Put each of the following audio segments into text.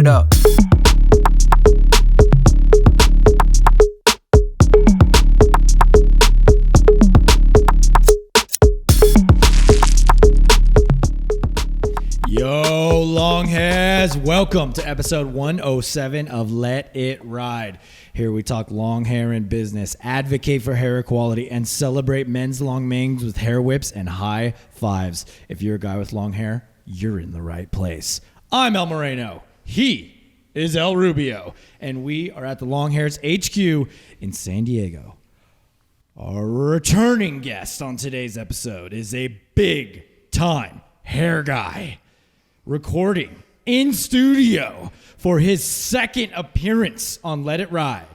up. Yo, Longhairs, welcome to episode 107 of Let It Ride. Here we talk long hair and business, advocate for hair equality, and celebrate men's long manes with hair whips and high fives. If you're a guy with long hair, you're in the right place. I'm El Moreno. He is El Rubio. And we are at the Longhairs HQ in San Diego. Our returning guest on today's episode is a big-time hair guy, recording in studio for his second appearance on Let It Ride.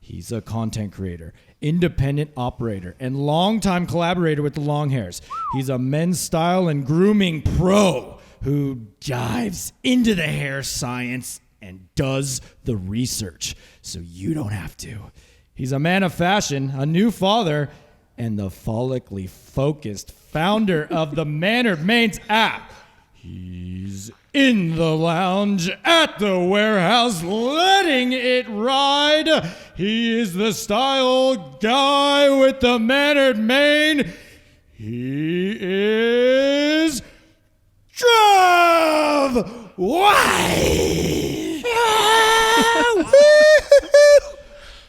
He's a content creator, independent operator, and longtime collaborator with the Longhairs. He's a men's style and grooming pro who dives into the hair science and does the research so you don't have to. He's a man of fashion, a new father, and the follically focused founder of the Mannered Manes app. He's in the lounge at the warehouse, letting it ride. He is the style guy with the mannered mane. He is Trav. Why?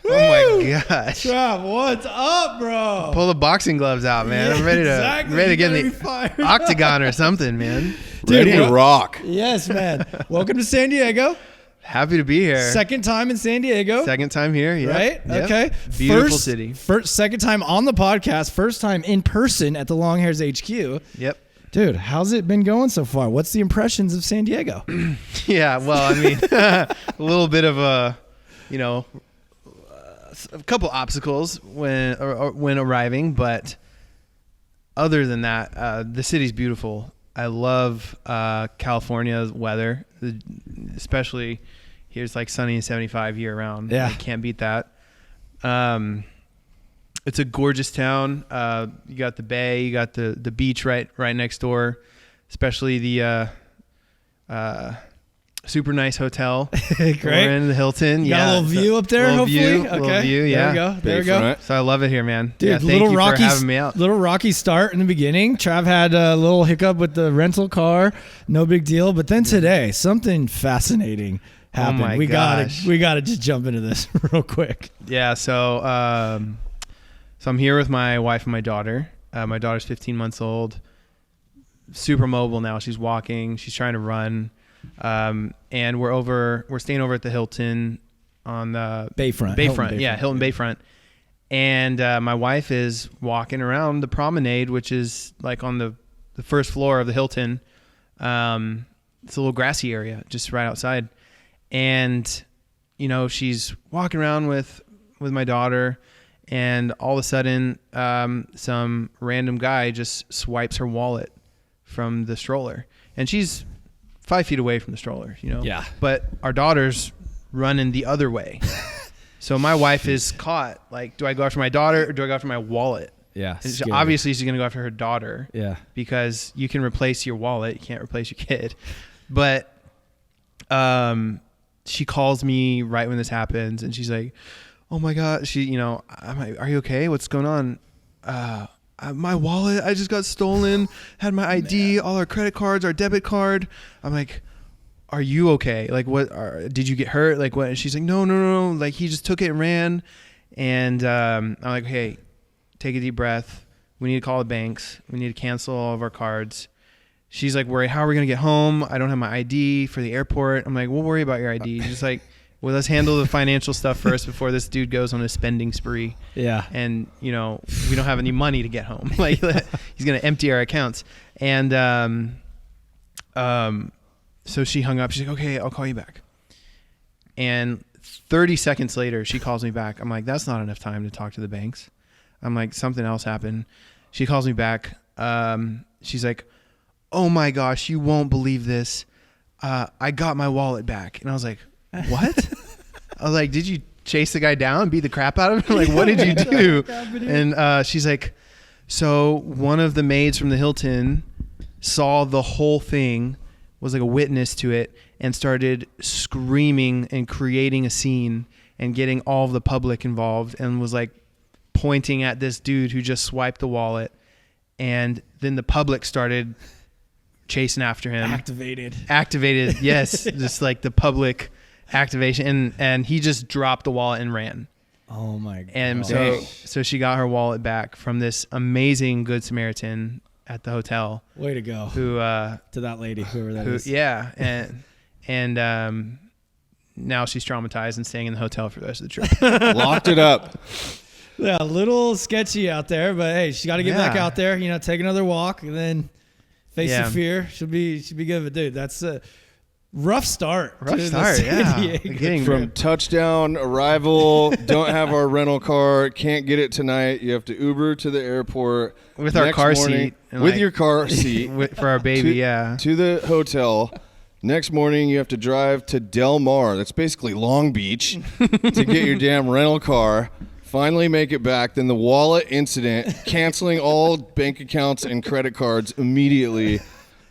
Oh my gosh. Trav, what's up, bro? Pull the boxing gloves out, man. Yeah, I'm ready to exactly. ready to get in the octagon or something, man. Dude, Ready to rock. Yes, man. Welcome to San Diego. Happy to be here. Second time in San Diego. Second time here, yeah. Right? Yep. Okay. Beautiful city. Second time on the podcast. First time in person at the Longhairs HQ. Yep. Dude, how's it been going so far? What's the impressions of San Diego? Yeah, well, I mean, a little bit of a, a couple obstacles when arriving, but other than that, the city's beautiful. I love California's weather, especially here's like sunny and 75 year round. Yeah. I can't beat that. It's a gorgeous town. You got the bay, you got the beach right next door, especially the super nice hotel. Great. We're in the Hilton. You got a little view up there, little hopefully? View, Okay. Little view, yeah. There we go. Bayfront. So I love it here, man. Dude, yeah, thank little you rocky, for having me out. little rocky start in the beginning. Trav had a little hiccup with the rental car. No big deal. But then today, something fascinating happened. my we gosh. gotta just jump into this real quick. Yeah, so I'm here with my wife and my daughter. My daughter's 15 months old, super mobile now. She's walking. She's trying to run. And we're staying over at the Hilton on the Bayfront. Hilton Bayfront. And my wife is walking around the promenade, which is like on the first floor of the Hilton. It's a little grassy area just right outside. And, she's walking around with my daughter, and all of a sudden, some random guy just swipes her wallet from the stroller. And she's 5 feet away from the stroller, Yeah. But our daughter's running the other way. So my wife is caught. Like, do I go after my daughter or do I go after my wallet? Yeah. And obviously, she's going to go after her daughter. Yeah. Because you can replace your wallet. You can't replace your kid. But she calls me right when this happens, and she's like, oh, my God. I'm like, are you okay? What's going on? My wallet, I just got stolen, had my ID, all our credit cards, our debit card. I'm like, are you okay? Like, what, did you get hurt? Like, what? And she's like, no. Like, he just took it and ran. And I'm like, hey, take a deep breath. We need to call the banks. We need to cancel all of our cards. She's like, worried, how are we going to get home? I don't have my ID for the airport. I'm like, we'll worry about your ID. She's like, well, let's handle the financial stuff first before this dude goes on a spending spree. Yeah. And, we don't have any money to get home. Like, he's going to empty our accounts. And so she hung up. She's like, okay, I'll call you back. And 30 seconds later, she calls me back. I'm like, that's not enough time to talk to the banks. I'm like, something else happened. She calls me back. She's like, oh, my gosh, you won't believe this. I got my wallet back. And I was like, what? I was like, did you chase the guy down and beat the crap out of him? Like, what did you do? And she's like, so one of the maids from the Hilton saw the whole thing, was like a witness to it, and started screaming and creating a scene and getting all of the public involved, and was like pointing at this dude who just swiped the wallet. And then the public started chasing after him. Activated. Yes. Just like the public activation. And he just dropped the wallet and ran. Oh my God. And so she got her wallet back from this amazing Good Samaritan at the hotel. Way to go. Who, to that lady, whoever that is. Yeah. And now she's traumatized and staying in the hotel for the rest of the trip. Locked it up. Yeah, a little sketchy out there, but hey, she got to get back out there, take another walk and then face the fear. She'll be good. But dude, that's a rough start. Getting from touchdown, arrival, don't have our rental car, can't get it tonight. You have to Uber to the airport. With our car seat. With your car seat. For our baby, to the hotel. Next morning, you have to drive to Del Mar. That's basically Long Beach to get your damn rental car. Finally make it back. Then the wallet incident, canceling all bank accounts and credit cards immediately.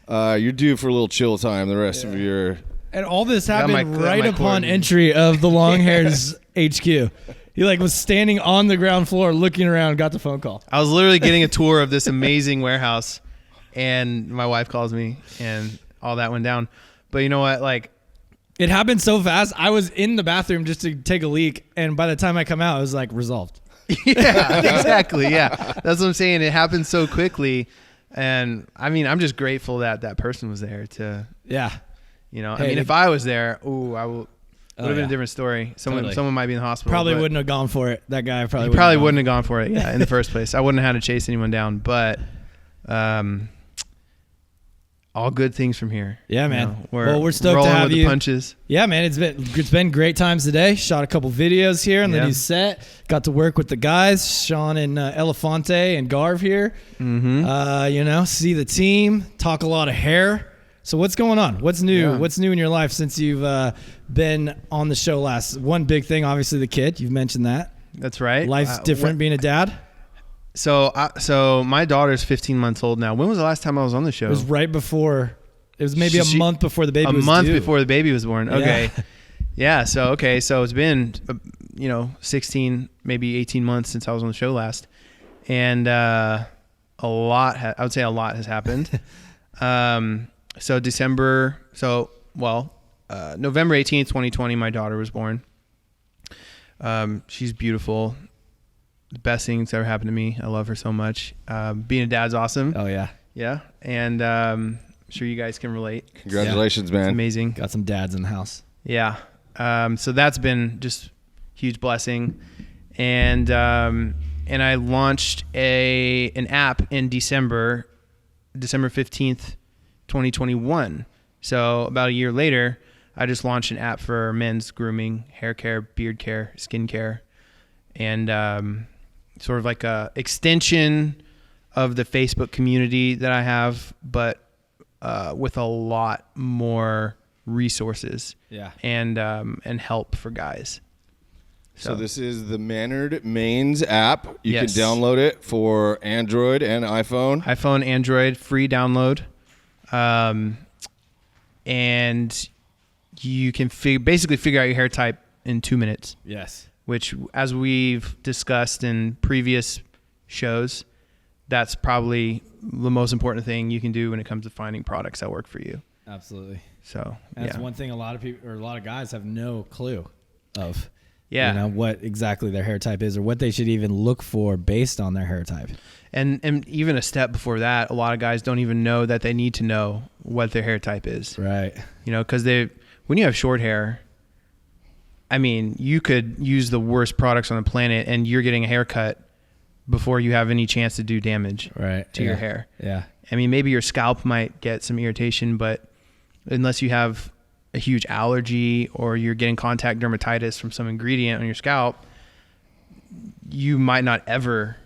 You're due for a little chill time the rest of your... And all this happened right upon entry of the Longhairs HQ. He was standing on the ground floor looking around, got the phone call. I was literally getting a tour of this amazing warehouse, and my wife calls me, and all that went down. But you know what? It happened so fast. I was in the bathroom just to take a leak, and by the time I come out, it was resolved. Yeah, exactly. Yeah, that's what I'm saying. It happened so quickly, and I mean, I'm just grateful that that person was there to. Yeah. If I was there, I would have been a different story. Someone might be in the hospital. Probably wouldn't have gone for it. That guy probably wouldn't have gone for it. Yeah, in the first place, I wouldn't have had to chase anyone down. But, all good things from here. Yeah, man. We're stoked to have with you. The punches. Yeah, man. It's been great times today. Shot a couple videos here on the new set. Got to work with the guys, Sean and Elefante and Garv here. Mm-hmm. See the team. Talk a lot of hair. So what's going on? What's new? Yeah. What's new in your life since you've been on the show last? One big thing, obviously, the kid. You've mentioned that. That's right. Life's different being a dad. So my daughter's 15 months old now. When was the last time I was on the show? It was right before. It was maybe a month before the baby was due. A month before the baby was born. Okay. Yeah. So it's been 16, maybe 18 months since I was on the show last, and I would say a lot has happened. November 18th, 2020, my daughter was born. She's beautiful. The best thing that's ever happened to me. I love her so much. Being a dad's awesome. Oh yeah. Yeah. And I'm sure you guys can relate. Congratulations, man. It's amazing. Got some dads in the house. Yeah. So that's been just huge blessing. And I launched an app in December 15th, 2021. So about a year later, I just launched an app for men's grooming, hair care, beard care, skin care, and sort of like a extension of the Facebook community that I have, but with a lot more resources and help for guys. So this is the Mannered Mains app. You can download it for Android and iPhone. iPhone, Android, free download. And you can basically figure out your hair type in 2 minutes. Yes. Which, as we've discussed in previous shows, that's probably the most important thing you can do when it comes to finding products that work for you. Absolutely. So that's one thing a lot of people or a lot of guys have no clue of. Yeah. What exactly their hair type is or what they should even look for based on their hair type. And even a step before that, a lot of guys don't even know that they need to know what their hair type is. Right. Because when you have short hair, I mean, you could use the worst products on the planet and you're getting a haircut before you have any chance to do damage to your hair. Yeah. I mean, maybe your scalp might get some irritation, but unless you have a huge allergy or you're getting contact dermatitis from some ingredient on your scalp, you might not ever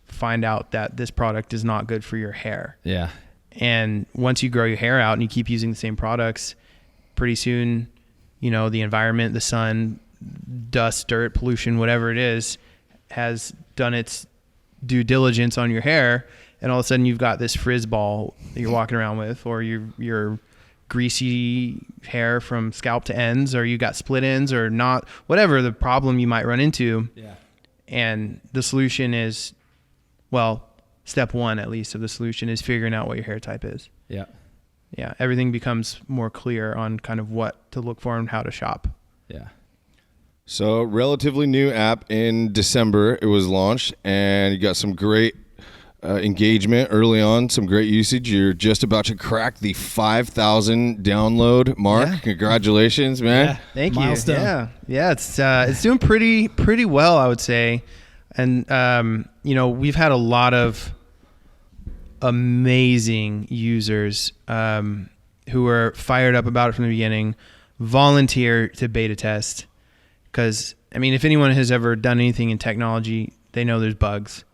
find out that this product is not good for your hair. Yeah. And once you grow your hair out and you keep using the same products, pretty soon, the environment, the sun, dust, dirt, pollution, whatever it is, has done its due diligence on your hair. And all of a sudden you've got this frizz ball that you're walking around with, or you're greasy hair from scalp to ends, or you got split ends, or not, whatever the problem you might run into. Yeah. And the solution is, well, step one at least of the solution is figuring out what your hair type is. Yeah. Yeah, everything becomes more clear on kind of what to look for and how to shop. Yeah. So, relatively new app in December. It was launched, and you got some great engagement early on, some great usage. You're just about to crack the 5,000 download mark. Yeah. Congratulations, man. Yeah. Thank Milestone. you. Yeah, it's doing pretty well, I would say. And we've had a lot of amazing users who are fired up about it from the beginning, volunteer to beta test. Because, I mean, if anyone has ever done anything in technology, they know there's bugs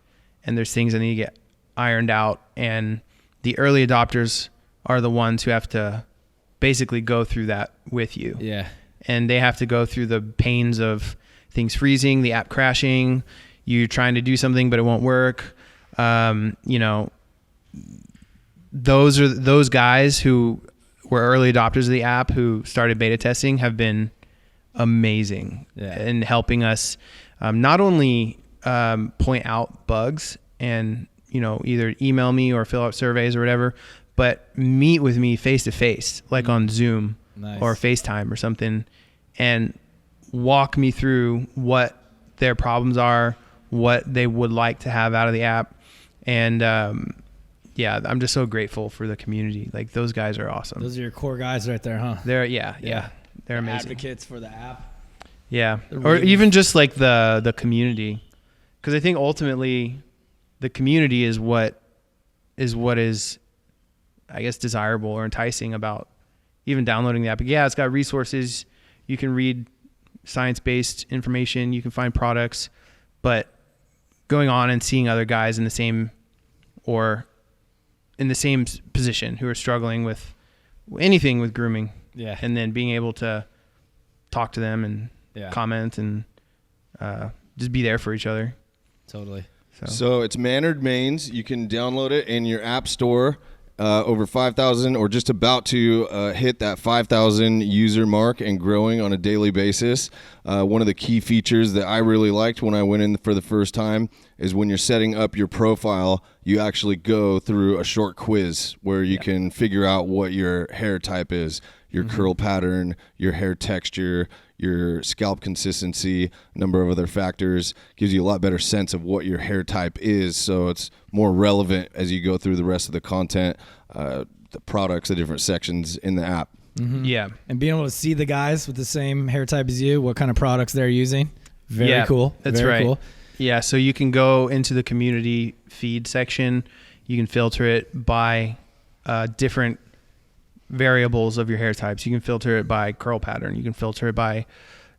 and there's things that need to get ironed out. And the early adopters are the ones who have to basically go through that with you. Yeah. And they have to go through the pains of things freezing, the app crashing, you trying to do something but it won't work. Those guys who were early adopters of the app who started beta testing have been amazing in helping us not only point out bugs and either email me or fill out surveys or whatever, but meet with me face to face, like on Zoom or FaceTime or something, and walk me through what their problems are, what they would like to have out of the app. And I'm just so grateful for the community. Like, those guys are awesome. Those are your core guys right there, huh? They're they're amazing. Advocates for the app. Yeah. They're Or really even just like the community. Because I think ultimately the community is what is, I guess, desirable or enticing about even downloading the app. Yeah, it's got resources. You can read science-based information. You can find products. But going on and seeing other guys in the same position who are struggling with anything with grooming. Yeah. And then being able to talk to them and comment and just be there for each other. Totally. So it's Mannered Mains. You can download it in your app store. Over 5,000, or just about to hit that 5,000 user mark and growing on a daily basis. One of the key features that I really liked when I went in for the first time is when you're setting up your profile, you actually go through a short quiz where you can figure out what your hair type is, your curl pattern, your hair texture, your scalp consistency, a number of other factors. Gives you a lot better sense of what your hair type is, so it's more relevant as you go through the rest of the content, the products, the different sections in the app. Mm-hmm. Yeah. And being able to see the guys with the same hair type as you, what kind of products they're using. Very cool. That's Very right. Cool. Yeah, so you can go into the community feed section. You can filter it by different variables of your hair types. You can filter it by curl pattern. You can filter it by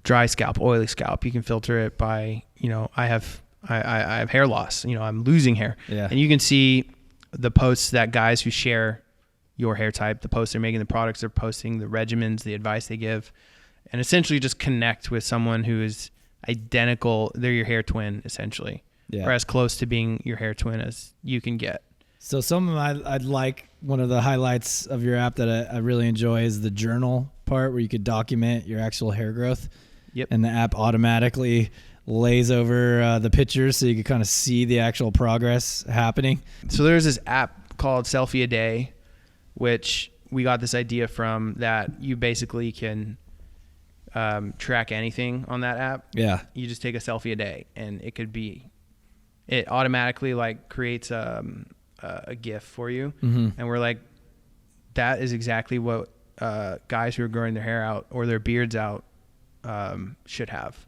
dry scalp, oily scalp. You can filter it by, I have hair loss. I'm losing hair. Yeah. And you can see the posts that guys who share your hair type, the posts they're making, the products they're posting, the regimens, the advice they give, and essentially just connect with someone who is identical. They're your hair twin, essentially, or as close to being your hair twin as you can get. So I'd like, one of the highlights of your app that I really enjoy is the journal part where you could document your actual hair growth. Yep. And the app automatically lays over the pictures so you can kind of see the actual progress happening. So there's this app called Selfie a Day, which we got this idea from, that you basically can track anything on that app. Yeah. You just take a selfie a day, and it automatically creates a GIF for you. Mm-hmm. And we're like, that is exactly what guys who are growing their hair out or their beards out should have.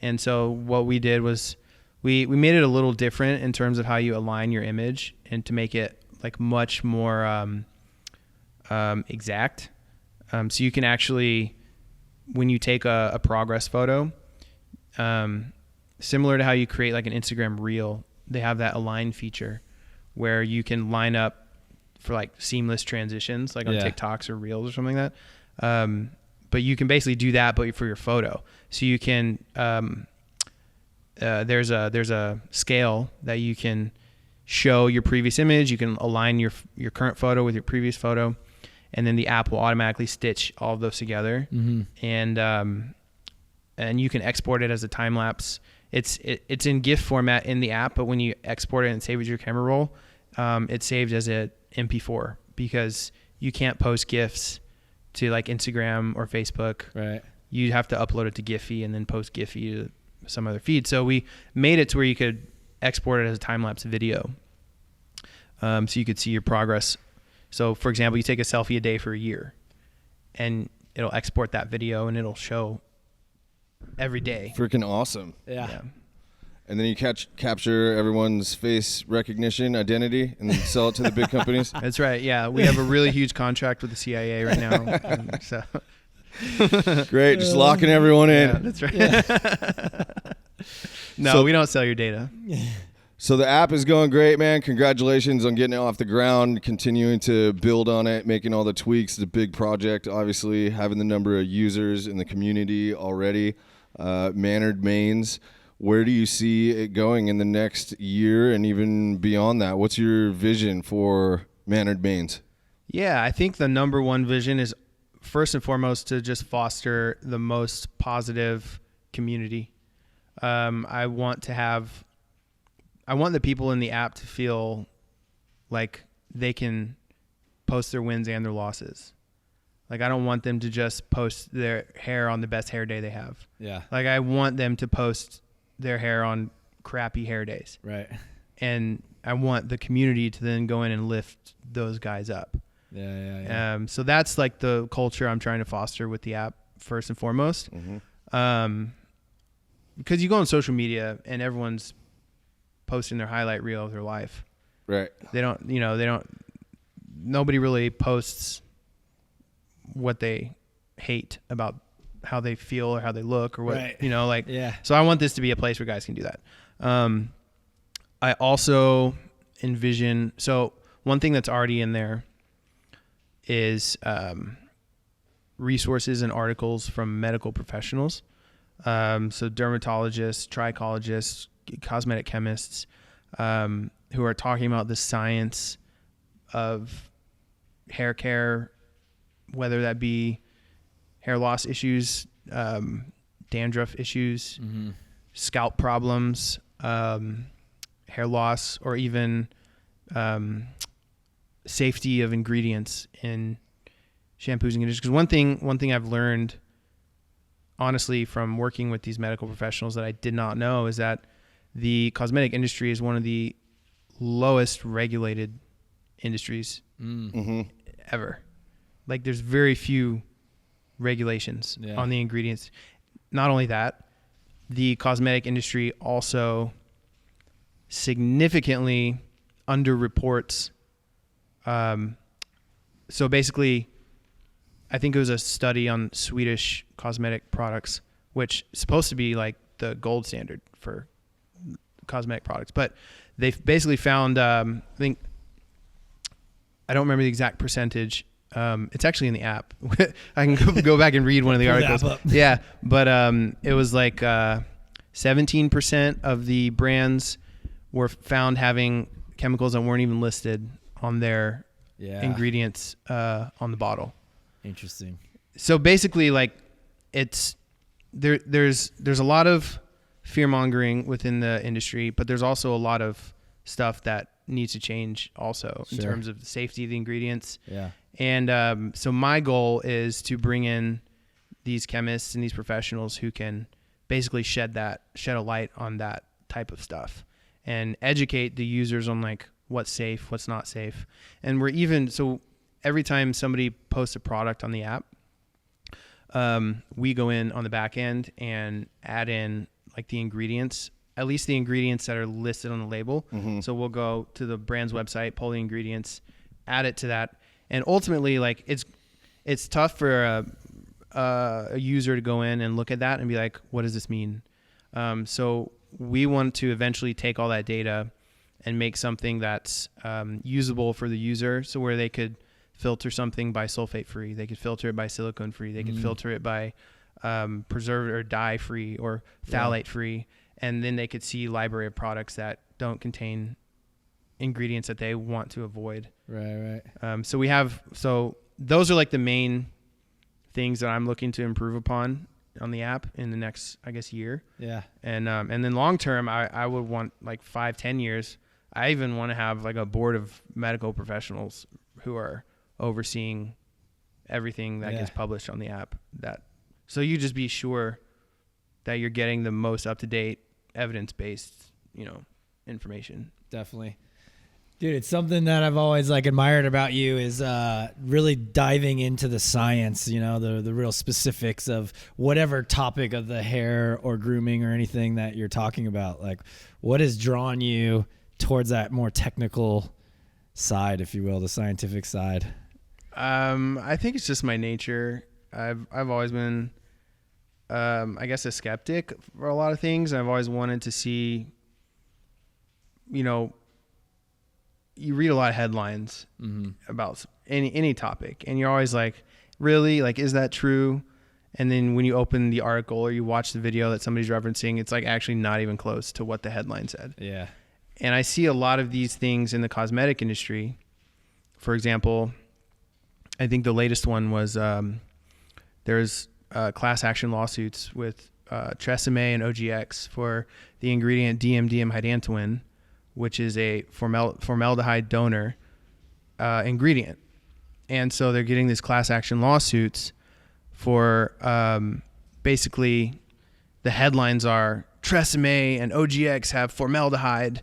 And so what we did was we made it a little different in terms of how you align your image, and to make it much more exact. So you can actually, when you take a progress photo, similar to how you create an Instagram reel, they have that align feature where you can line up for seamless transitions, on TikToks or reels or something like that. But you can basically do that, but for your photo. So you can, there's a scale that you can show your previous image. You can align your current photo with your previous photo. and then the app will automatically stitch all of those together. And you can export it as a time lapse. It's in GIF format in the app, but when you export it and save as your camera roll, it's saved as a MP4 because you can't post GIFs to like Instagram or Facebook. Right. You have to upload it to Giphy and then post Giphy to some other feed. So we made it to where you could export it as a time lapse video, so you could see your progress. So for example, you take a selfie a day for a year, and it'll export that video and it'll show every day. Freaking awesome. Yeah. And then you capture everyone's face recognition identity and then sell it to the big companies. That's right. Yeah, we have a really huge contract with the CIA right now. So great, just locking everyone in. Yeah, that's right. Yeah. No, we don't sell your data. So the app is going great, man. Congratulations on getting it off the ground, continuing to build on it, making all the tweaks. It's a big project, obviously, having the number of users in the community already. Mannered Mains, where do you see it going in the next year and even beyond that? What's your vision for Mannered Mains? Yeah, I think the number one vision is first and foremost to just foster the most positive community. I want the people in the app to feel like they can post their wins and their losses. Like, I don't want them to just post their hair on the best hair day they have. Yeah. Like, I want them to post their hair on crappy hair days. Right. And I want the community to then go in and lift those guys up. Yeah. So that's like the culture I'm trying to foster with the app first and foremost. Because you go on social media and everyone's posting their highlight reel of their life. Right. Nobody really posts what they hate about how they feel or how they look or what, right. So I want this to be a place where guys can do that. I also envision, so one thing that's already in there is resources and articles from medical professionals. So dermatologists, trichologists, cosmetic chemists, who are talking about the science of hair care, whether that be hair loss issues, dandruff issues, scalp problems, hair loss, or even safety of ingredients in shampoos and conditioners. Because one thing I've learned, honestly, from working with these medical professionals that I did not know is that the cosmetic industry is one of the lowest regulated industries ever. Like, there's very few regulations on the ingredients. Not only that, the cosmetic industry also significantly underreports. So basically, I think it was a study on Swedish cosmetic products, which is supposed to be like the gold standard for cosmetic products. But they've basically found, I don't remember the exact percentage. It's actually in the app. I can go back and read one of the articles. Yeah, but it was like 17% of the brands were found having chemicals that weren't even listed on their ingredients on the bottle. Interesting. So basically, like, it's there's a lot of fear mongering within the industry, but there's also a lot of stuff that needs to change also in terms of the safety of the ingredients. Yeah. And so my goal is to bring in these chemists and these professionals who can basically shed a light on that type of stuff and educate the users on like what's safe, what's not safe. And so every time somebody posts a product on the app, we go in on the back end and add in like the ingredients, at least the ingredients that are listed on the label. So we'll go to the brand's website, pull the ingredients, add it to that. And ultimately, like, it's tough for a user to go in and look at that and be like, what does this mean? So we want to eventually take all that data and make something that's usable for the user. So where they could filter something by sulfate free, they could filter it by silicone free, they could filter it by preservative or dye free or phthalate free. And then they could see library of products that don't contain ingredients that they want to avoid. Right. So those are like the main things that I'm looking to improve upon on the app in the next, I guess, year. Yeah. And then long term, I would want like 5-10 years. I even want to have like a board of medical professionals who are overseeing everything that gets published on the app. So you just be sure that you're getting the most up-to-date, evidence-based, information. Definitely. Dude, it's something that I've always like admired about you is really diving into the science, the real specifics of whatever topic of the hair or grooming or anything that you're talking about. Like, what has drawn you towards that more technical side, if you will, the scientific side? I think it's just my nature. I've always been, I guess, a skeptic for a lot of things. I've always wanted to see, you read a lot of headlines about any topic, and you're always like, really? Like, is that true? And then when you open the article or you watch the video that somebody's referencing, it's like actually not even close to what the headline said. Yeah. And I see a lot of these things in the cosmetic industry. For example, I think the latest one was there's class action lawsuits with Tresemme and OGX for the ingredient DMDM-hydantoin, which is a formaldehyde donor ingredient. And so they're getting these class action lawsuits for basically the headlines are Tresemme and OGX have formaldehyde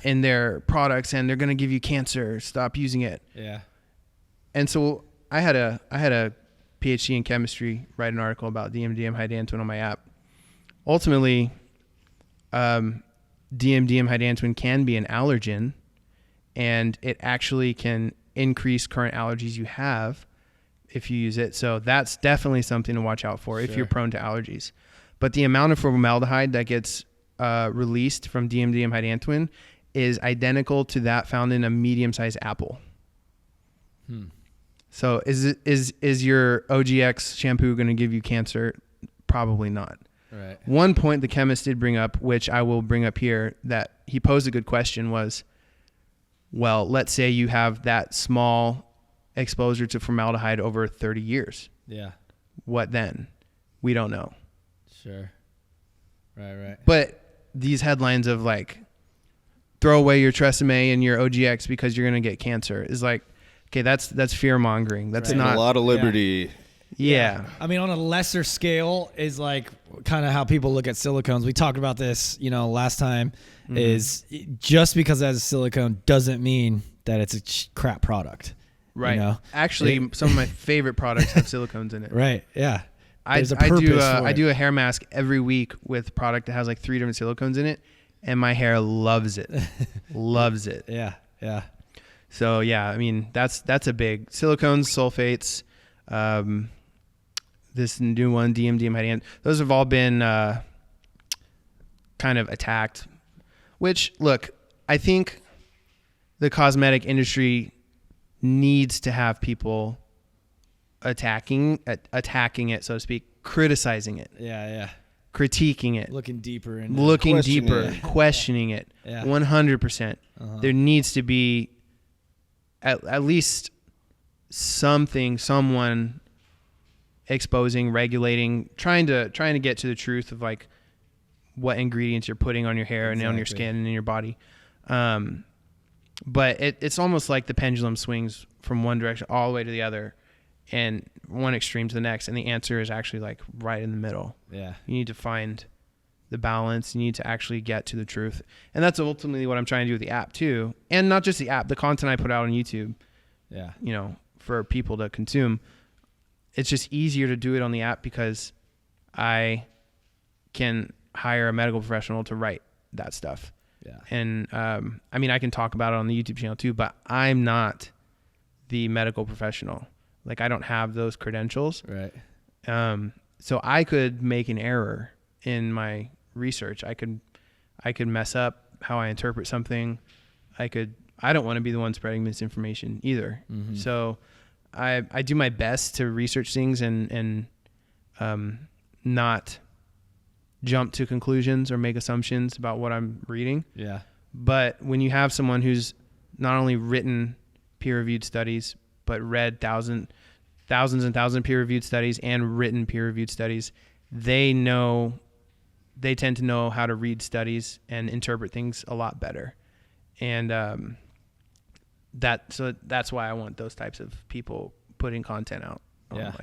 in their products and they're going to give you cancer. Stop using it. Yeah. And so I had a PhD in chemistry, write an article about DMDM-hydantoin on my app. Ultimately, DMDM-hydantoin can be an allergen, and it actually can increase current allergies you have if you use it. So that's definitely something to watch out for if you're prone to allergies. But the amount of formaldehyde that gets released from DMDM-hydantoin is identical to that found in a medium-sized apple. So is your OGX shampoo going to give you cancer? Probably not. Right. One point the chemist did bring up, which I will bring up here, that he posed a good question was, well, let's say you have that small exposure to formaldehyde over 30 years. Yeah. What then? We don't know. Sure. Right. But these headlines of like, throw away your Tresemme and your OGX because you're going to get cancer is like, okay, that's fear mongering. That's not a lot of liberty. Yeah. I mean, on a lesser scale is like kind of how people look at silicones. We talked about this, last time, is just because it has a silicone doesn't mean that it's a crap product. Right. Actually, some of my favorite products have silicones in it. Right. Yeah. I do a hair mask every week with product that has like 3 different silicones in it, and my hair loves it. Loves it. Yeah. Yeah. So yeah, I mean that's a big silicones, sulfates, this new one, DMDM-hydantoin. Those have all been kind of attacked. Which, look, I think the cosmetic industry needs to have people attacking it, so to speak, criticizing it. Yeah. Critiquing it. Looking deeper. Questioning it. Yeah. 100%. There needs to be at least someone exposing, regulating, trying to get to the truth of like what ingredients you're putting on your hair and on your skin and in your body. But it's almost like the pendulum swings from one direction all the way to the other and one extreme to the next. And the answer is actually like right in the middle. Yeah. You need to find the balance. You need to actually get to the truth. And that's ultimately what I'm trying to do with the app too. And not just the app, the content I put out on YouTube, for people to consume. It's just easier to do it on the app because I can hire a medical professional to write that stuff. Yeah. And I mean, I can talk about it on the YouTube channel too, but I'm not the medical professional. Like I don't have those credentials. Right. So I could make an error in my research. I could mess up how I interpret something. I don't want to be the one spreading misinformation either. Mm-hmm. So I do my best to research things and not jump to conclusions or make assumptions about what I'm reading. Yeah. But when you have someone who's not only written peer-reviewed studies, but read thousands and thousands of peer-reviewed studies and written peer-reviewed studies. They tend to know how to read studies and interpret things a lot better. And that's why I want those types of people putting content out on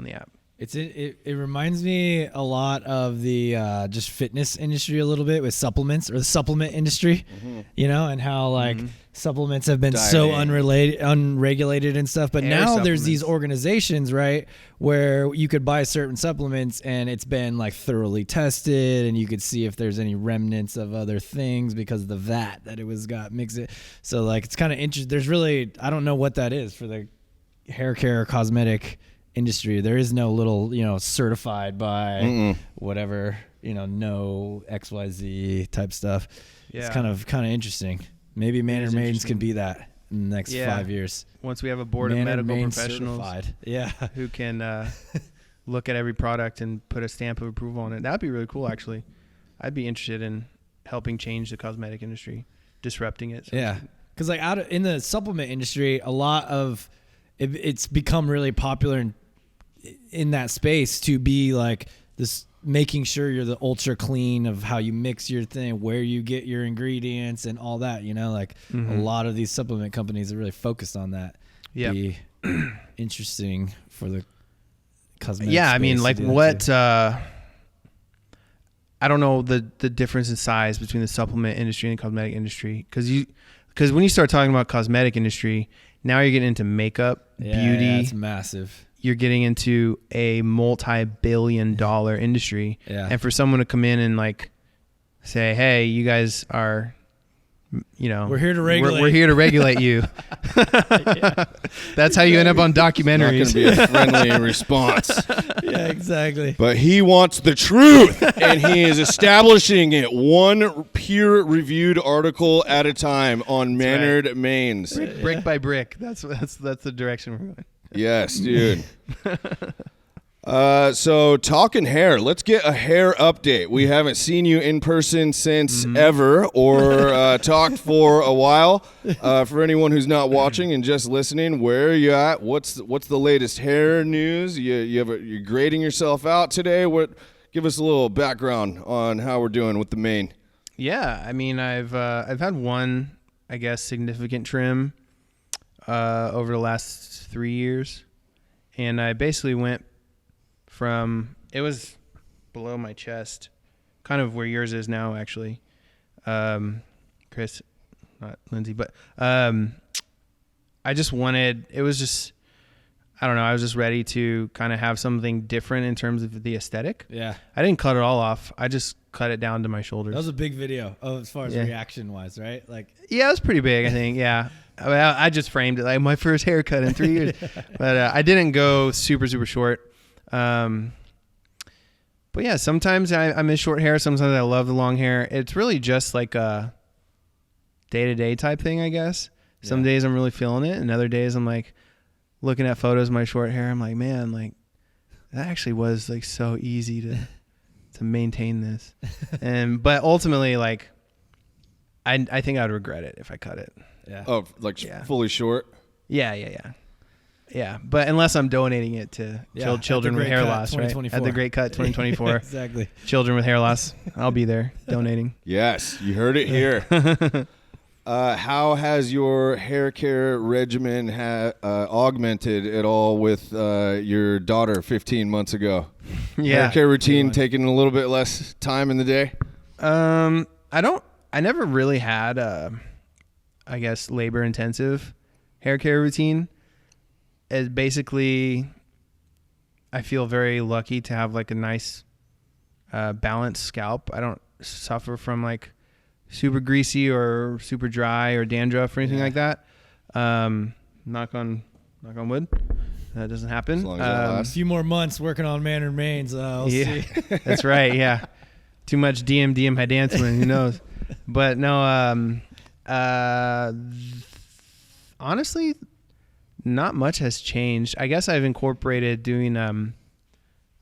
the app. It reminds me a lot of the just fitness industry a little bit with supplements, or the supplement industry, and how like supplements have been so unregulated and stuff. But now there's these organizations, right, where you could buy certain supplements and it's been like thoroughly tested, and you could see if there's any remnants of other things because of the vat that it was got mixed. So like it's kind of interesting. There's really, I don't know what that is for the hair care cosmetic industry. There is no little, certified by whatever, no XYZ type stuff. Yeah. It's kind of interesting. Maybe Manor Maidens can be that in the next 5 years. Once we have a board of medical professionals certified. who can look at every product and put a stamp of approval on it. That'd be really cool, actually. I'd be interested in helping change the cosmetic industry, disrupting it. Because like in the supplement industry, a lot of it's become really popular in that space to be like this, making sure you're the ultra clean of how you mix your thing, where you get your ingredients and all that, a lot of these supplement companies are really focused on that. Be interesting for the cosmetic space. I mean, like what, I don't know the difference in size between the supplement industry and the cosmetic industry. Because when you start talking about cosmetic industry, now you're getting into makeup, beauty. Yeah, it's massive. You're getting into a multi-billion-dollar industry. Yeah. And for someone to come in and like say, hey, you guys are, we're here to regulate. We're here to regulate you. That's how you end up on documentaries. Not going to be a friendly response. Yeah, exactly. But he wants the truth, and he is establishing it one peer-reviewed article at a time on Mannered Mains. Brick by brick. That's the direction we're going. Yes, dude. So talking hair, let's get a hair update. We haven't seen you in person since ever, or talked for a while. For anyone who's not watching and just listening, where are you at? What's the latest hair news? You're grading yourself out today. Give us a little background on how we're doing with the mane. Yeah, I mean, I've had one, I guess, significant trim over the last 3 years, and I basically went from, it was below my chest, kind of where yours is now, actually, Chris, not Lindsay, but I just wanted, it was just, I don't know, I was just ready to kind of have something different in terms of the aesthetic. Yeah. I didn't cut it all off. I just cut it down to my shoulders. That was a big video as far as reaction wise, right? Like, yeah, it was pretty big, I think. Yeah. I just framed it like my first haircut in 3 years, but I didn't go super, super short. But yeah, sometimes I miss short hair. Sometimes I love the long hair. It's really just like a day-to-day type thing, I guess. Yeah. Some days I'm really feeling it, and other days I'm like looking at photos of my short hair. I'm like, man, like that actually was like so easy to maintain this. But ultimately, like I think I'd regret it if I cut it. Yeah. Oh, like fully short? Yeah, but unless I'm donating it to children with hair loss, right? At the Great Cut 2024. Exactly. Children with hair loss. I'll be there donating. Yes, you heard it here. How has your hair care regimen augmented at all with your daughter 15 months ago? Yeah. Hair care routine taking a little bit less time in the day? I never really had I guess labor intensive hair care routine. It's basically, I feel very lucky to have like a nice balanced scalp. I don't suffer from like super greasy or super dry or dandruff or anything like that. Knock on wood. That doesn't happen. As long as a few more months working on Mannered Mains. I'll see. That's right. Yeah. Too much DM head dancing. Who knows? But no, honestly, not much has changed. I guess I've incorporated doing,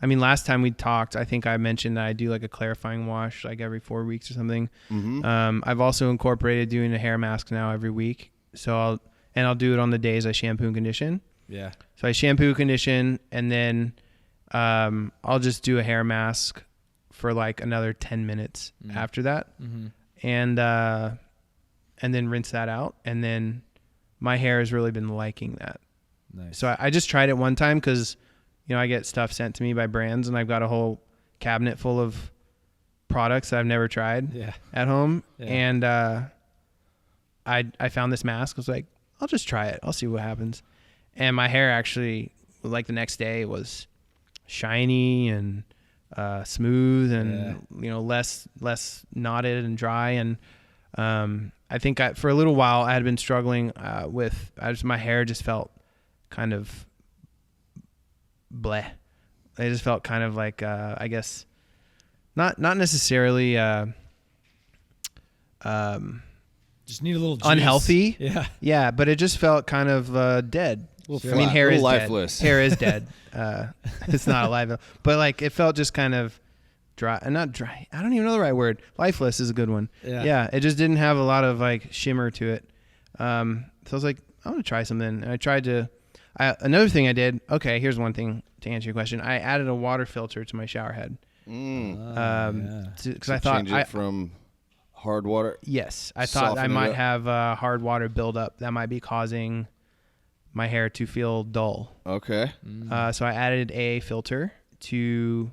last time we talked, I think I mentioned that I do like a clarifying wash like every 4 weeks or something. Mm-hmm. I've also incorporated doing a hair mask now every week. So I'll do it on the days I shampoo and condition. Yeah. So I shampoo, condition, and then I'll just do a hair mask for like another 10 minutes after that. Mm-hmm. And then rinse that out. And then my hair has really been liking that. Nice. So I just tried it one time because, I get stuff sent to me by brands, and I've got a whole cabinet full of products that I've never tried at home. Yeah. And I found this mask. I was like, I'll just try it. I'll see what happens. And my hair actually, like the next day, was shiny and smooth and less knotted and dry. And I think for a little while I had been struggling with my hair just felt kind of bleh. It just felt kind of like I guess not necessarily just need a little juice. unhealthy. Yeah. But it just felt kind of dead. Little I mean, flat, hair little is lifeless. dead. Hair is dead. It's not alive, but like it felt just kind of dry. Not dry. I don't even know the right word. Lifeless is a good one. Yeah. It just didn't have a lot of like shimmer to it. So I was like, I want to try something. And I tried to. Another thing I did. Okay, here's one thing to answer your question. I added a water filter to my shower head. Because I thought change it from hard water. Yes, I thought I Soften it might up. have hard water buildup that might be causing my hair to feel dull. Okay. So I added a filter to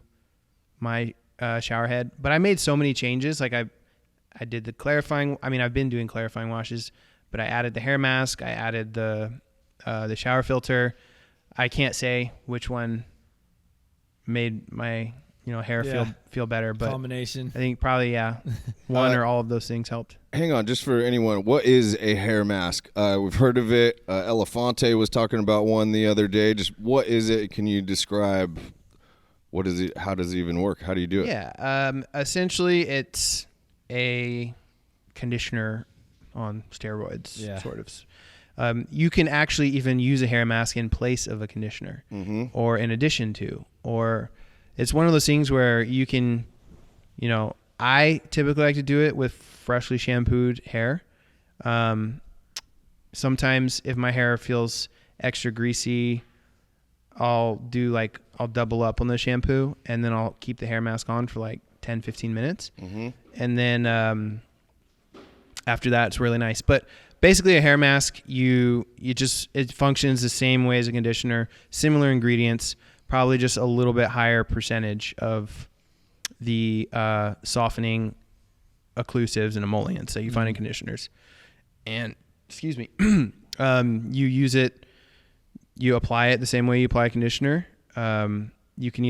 my shower head, but I made so many changes. Like I did the clarifying. I mean, I've been doing clarifying washes, but I added the hair mask. I added the shower filter. I can't say which one made my hair feel better, but Combination. I think probably one or all of those things helped. Hang on, just for anyone, what is a hair mask? We've heard of it. Elefante was talking about one the other day. Just what is it? Can you describe what is it? How does it even work? How do you do it? Yeah, essentially it's a conditioner on steroids, sort of. You can actually even use a hair mask in place of a conditioner, or in addition to, or it's one of those things where you can, I typically like to do it with freshly shampooed hair. Sometimes if my hair feels extra greasy, I'll double up on the shampoo, and then I'll keep the hair mask on for like 10, 15 minutes. And then after that, it's really nice. But basically a hair mask, it functions the same way as a conditioner, similar ingredients, probably just a little bit higher percentage of the softening occlusives and emollients that you find in conditioners. And, excuse me, you use it, you apply it the same way you apply a conditioner. You can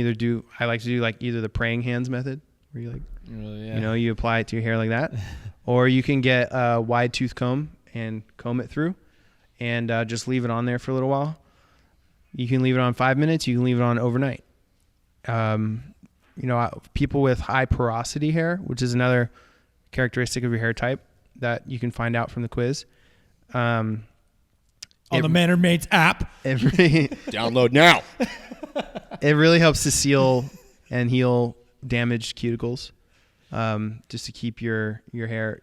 I like to do like either the praying hands method, where you you apply it to your hair like that, or you can get a wide tooth comb and comb it through and just leave it on there for a little while. You can leave it on 5 minutes. You can leave it on overnight. People with high porosity hair, which is another characteristic of your hair type that you can find out from the quiz. On the Manner Mates app. Download now. It really helps to seal and heal damaged cuticles, just to keep your hair,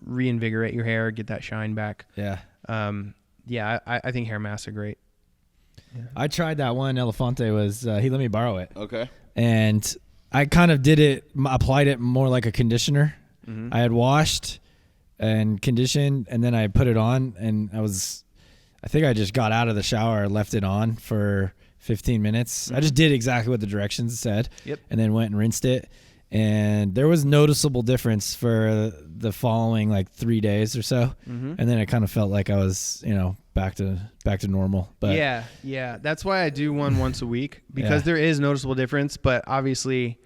reinvigorate your hair, get that shine back. Yeah. I think hair masks are great. Yeah. I tried that one. Elefante was, he let me borrow it. Okay. And I kind of applied it more like a conditioner. I had washed and conditioned, and then I put it on, and I think I just got out of the shower, left it on for 15 minutes. I just did exactly what the directions said. Yep. And then went and rinsed it. And there was noticeable difference for the following like 3 days or so. And then it kind of felt like I was, back to normal. But yeah. That's why I do one once a week, because there is noticeable difference, but obviously,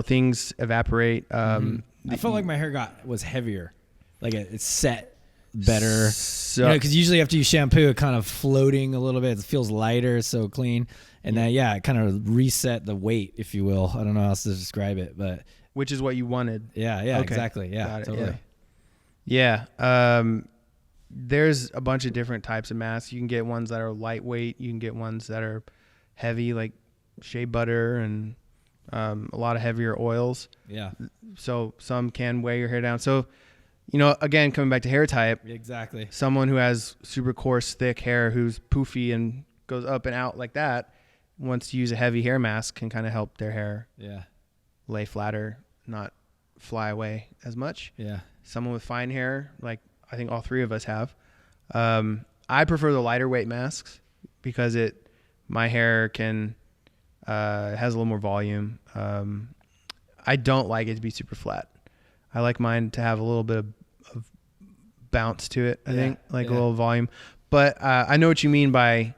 things evaporate. I felt like my hair was heavier. Like it set better. So, because usually after you shampoo, it kind of floating a little bit. It feels lighter, so clean. And then, it kind of reset the weight, if you will. I don't know how else to describe it, but which is what you wanted. Yeah, okay. Exactly. Yeah, Got it, totally. Yeah. There's a bunch of different types of masks. You can get ones that are lightweight. You can get ones that are heavy, like shea butter and a lot of heavier oils. Yeah. So some can weigh your hair down. So again, coming back to hair type, Exactly. someone who has super coarse, thick hair who's poofy and goes up and out like that wants to use a heavy hair mask can kind of help their hair lay flatter, not fly away as much. Yeah. Someone with fine hair, like I think all three of us have. I prefer the lighter weight masks because my hair has a little more volume. I don't like it to be super flat. I like mine to have a little bit of bounce to it, I think, like a little volume. But I know what you mean by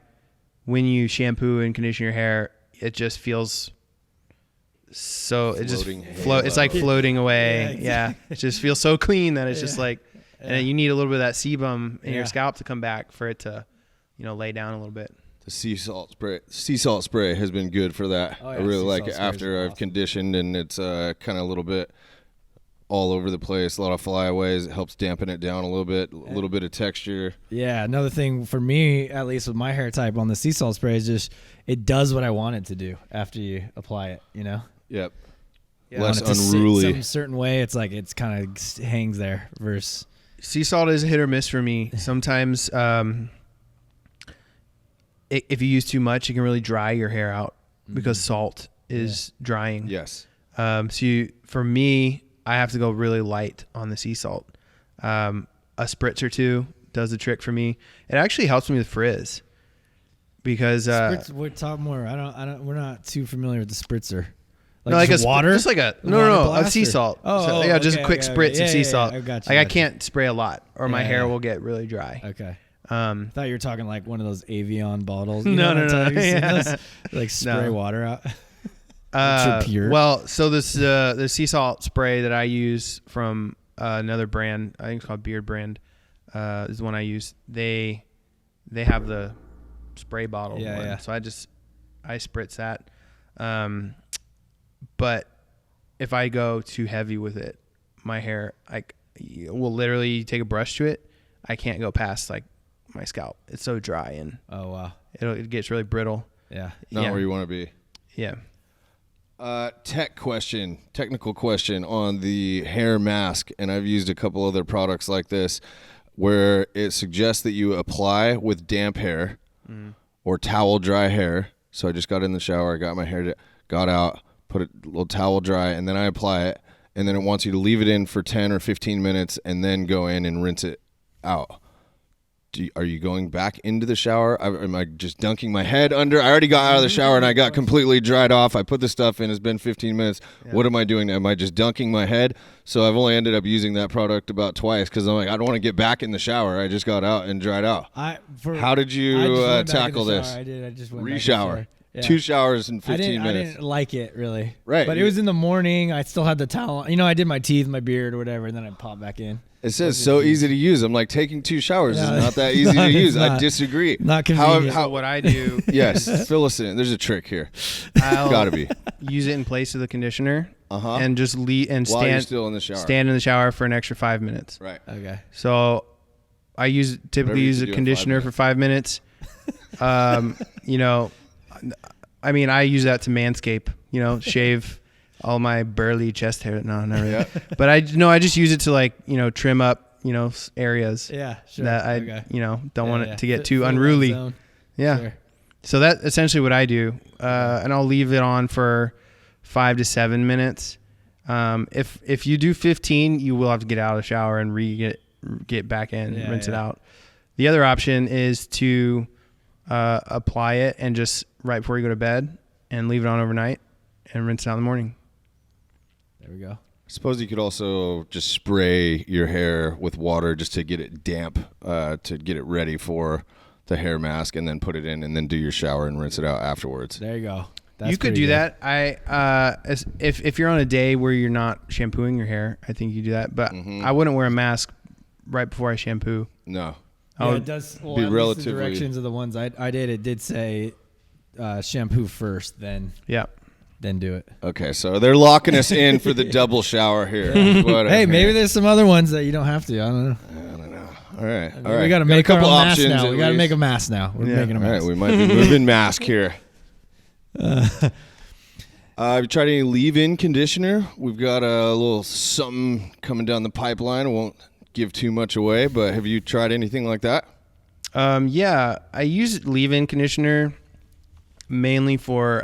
when you shampoo and condition your hair, it just feels so it's like floating away. Yeah, it just feels so clean that it's just like, and you need a little bit of that sebum in your scalp to come back for it to, lay down a little bit. The sea salt spray has been good for that. Oh, yeah, I really like it sprays after are I've awesome. conditioned, and it's kind of a little bit all over the place. A lot of flyaways. It helps dampen it down a little bit. A little bit of texture. Yeah, another thing for me, at least with my hair type on the sea salt spray, is just it does what I want it to do after you apply it. Yep. Yeah. Less Want it to sit unruly. some certain way. It's like it's kind of hangs there. Versus Sea salt is a hit or miss for me. Sometimes if you use too much, it can really dry your hair out because salt is drying. Yes. For me, I have to go really light on the sea salt. A spritz or two does the trick for me. It actually helps me with frizz because spritz, we'll talk more. I don't. We're not too familiar with the spritzer. Like a water, just like a sea salt. Just a quick spritz of sea salt. I got you. Like I can't spray a lot, or my hair will get really dry. Okay. I thought you were talking like one of those Avion bottles. No. Have you seen Yeah. those? Like spray water out. Pure. Well, so this the sea salt spray that I use from another brand, I think it's called Beard Brand, is the one I use. They have the spray bottle one. So I spritz that. But if I go too heavy with it, my hair will literally take a brush to it. I can't go past like my scalp. It's so dry and Oh wow. it gets really brittle. Yeah. Not where you want to be. Yeah. Technical question on the hair mask, and I've used a couple other products like this where it suggests that you apply with damp hair or towel dry hair. So I just got in the shower, got my hair, got out, put a little towel dry, and then I apply it, and then it wants you to leave it in for 10 or 15 minutes and then go in and rinse it out. Are you going back into the shower? Am I just dunking my head under? I already got out of the shower and I got completely dried off. I put the stuff in. It's been 15 minutes. Yeah. What am I doing? Am I just dunking my head? So I've only ended up using that product about twice because I'm like, I don't want to get back in the shower. I just got out and dried out. How did you tackle this? I just went Re-shower. Yeah. 2 showers in 15 minutes. I didn't like it really. Right. But it was in the morning. I still had the towel. I did my teeth, my beard or whatever, and then I popped back in. It says so easy to use. I'm like, taking 2 showers is not that easy to use. I disagree. Not convenient. So what I do, yes, fill us in. There's a trick here. I'll gotta be use it in place of the conditioner, and just while you're still in the shower. Stand in the shower for an extra 5 minutes. Right. Okay. So I typically use a conditioner for 5 minutes. I use that to manscape. Shave all my burly chest hair. No, not really. Yeah. But I just use it to trim up, areas. Yeah, sure. That I don't want it to get too unruly. Yeah. Sure. So that's essentially what I do. And I'll leave it on for 5 to 7 minutes. If you do 15, you will have to get out of the shower and get back in, rinse it out. The other option is to apply it and just right before you go to bed and leave it on overnight and rinse it out in the morning. There we go. I suppose you could also just spray your hair with water just to get it damp, to get it ready for the hair mask, and then put it in, and then do your shower and rinse it out afterwards. There you go. You could do that. If you're on a day where you're not shampooing your hair, I think you do that. But I wouldn't wear a mask right before I shampoo. No. It does. Well, be relatively. The directions of the ones I did, it did say shampoo first, then do it. Okay, so they're locking us in for the double shower here. Hey, maybe there's some other ones that you don't have to. I don't know. All right. We got to make a couple options now. We got to make a mask now. We're making a mask. All right, we might be moving mask here. Have you tried any leave-in conditioner? We've got a little something coming down the pipeline. I won't give too much away, but have you tried anything like that? Yeah, I use leave-in conditioner mainly for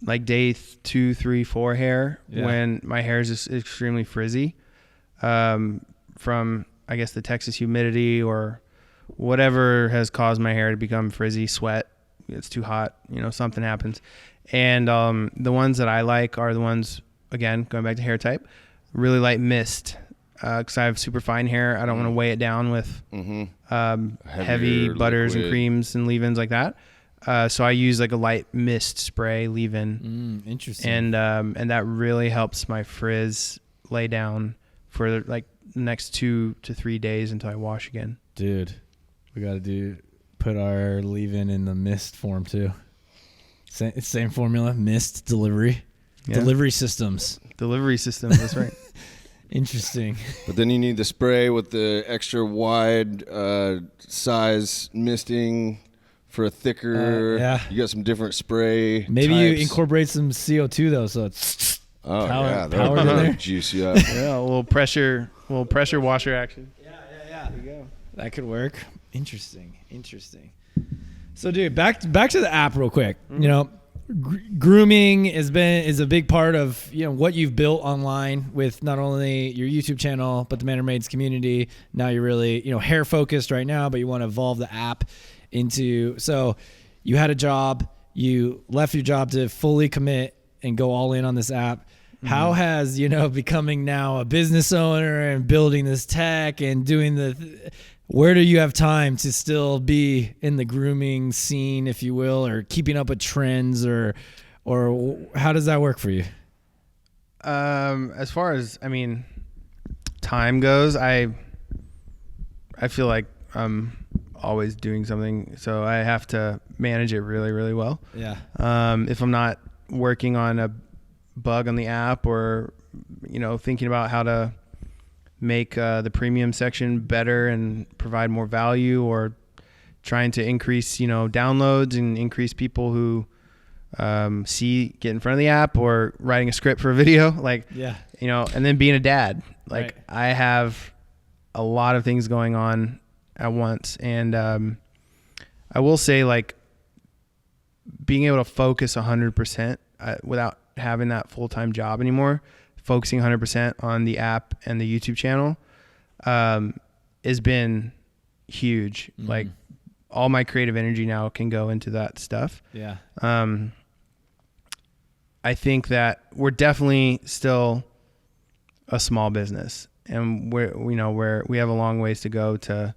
like day 2, 3, 4 hair when my hair is just extremely frizzy from, I guess, the Texas humidity or whatever has caused my hair to become frizzy, sweat. It's too hot, something happens. And the ones that I like are the ones, again, going back to hair type, really light mist. Because I have super fine hair. I don't want to weigh it down with heavy butters and creams and leave-ins like that. So I use like a light mist spray leave-in. Interesting. And that really helps my frizz lay down for like the next 2 to 3 days until I wash again. Dude, we got to put our leave-in in the mist form too. Same formula, mist delivery. Yeah. Delivery systems. That's right. Interesting. But then you need the spray with the extra wide size misting for a thicker. You got some different spray. Maybe types. you incorporate some CO2 though, so it's power in there. Juice you up. Yeah, a little pressure washer action. Yeah. There you go. That could work. Interesting. So, dude, back to the app real quick. Grooming is a big part of what you've built online with not only your YouTube channel but the Man or Maids community. Now you're really hair focused right now, but you want to evolve the app into. So you had a job, you left your job to fully commit and go all in on this app. How has becoming now a business owner and building this tech and doing where do you have time to still be in the grooming scene, if you will, or keeping up with trends, or how does that work for you? As far as time goes, I feel like I'm always doing something, so I have to manage it really, really well. Yeah. If I'm not working on a bug on the app or thinking about how to make the premium section better and provide more value, or trying to increase downloads and increase people who get in front of the app, or writing a script for a video, and then being a dad, Right. I have a lot of things going on at once. And I will say, being able to focus 100% without having that full-time job anymore, focusing 100% on the app and the YouTube channel has been huge. All my creative energy now can go into that stuff. Yeah. I think that we're definitely still a small business, and we have a long ways to go to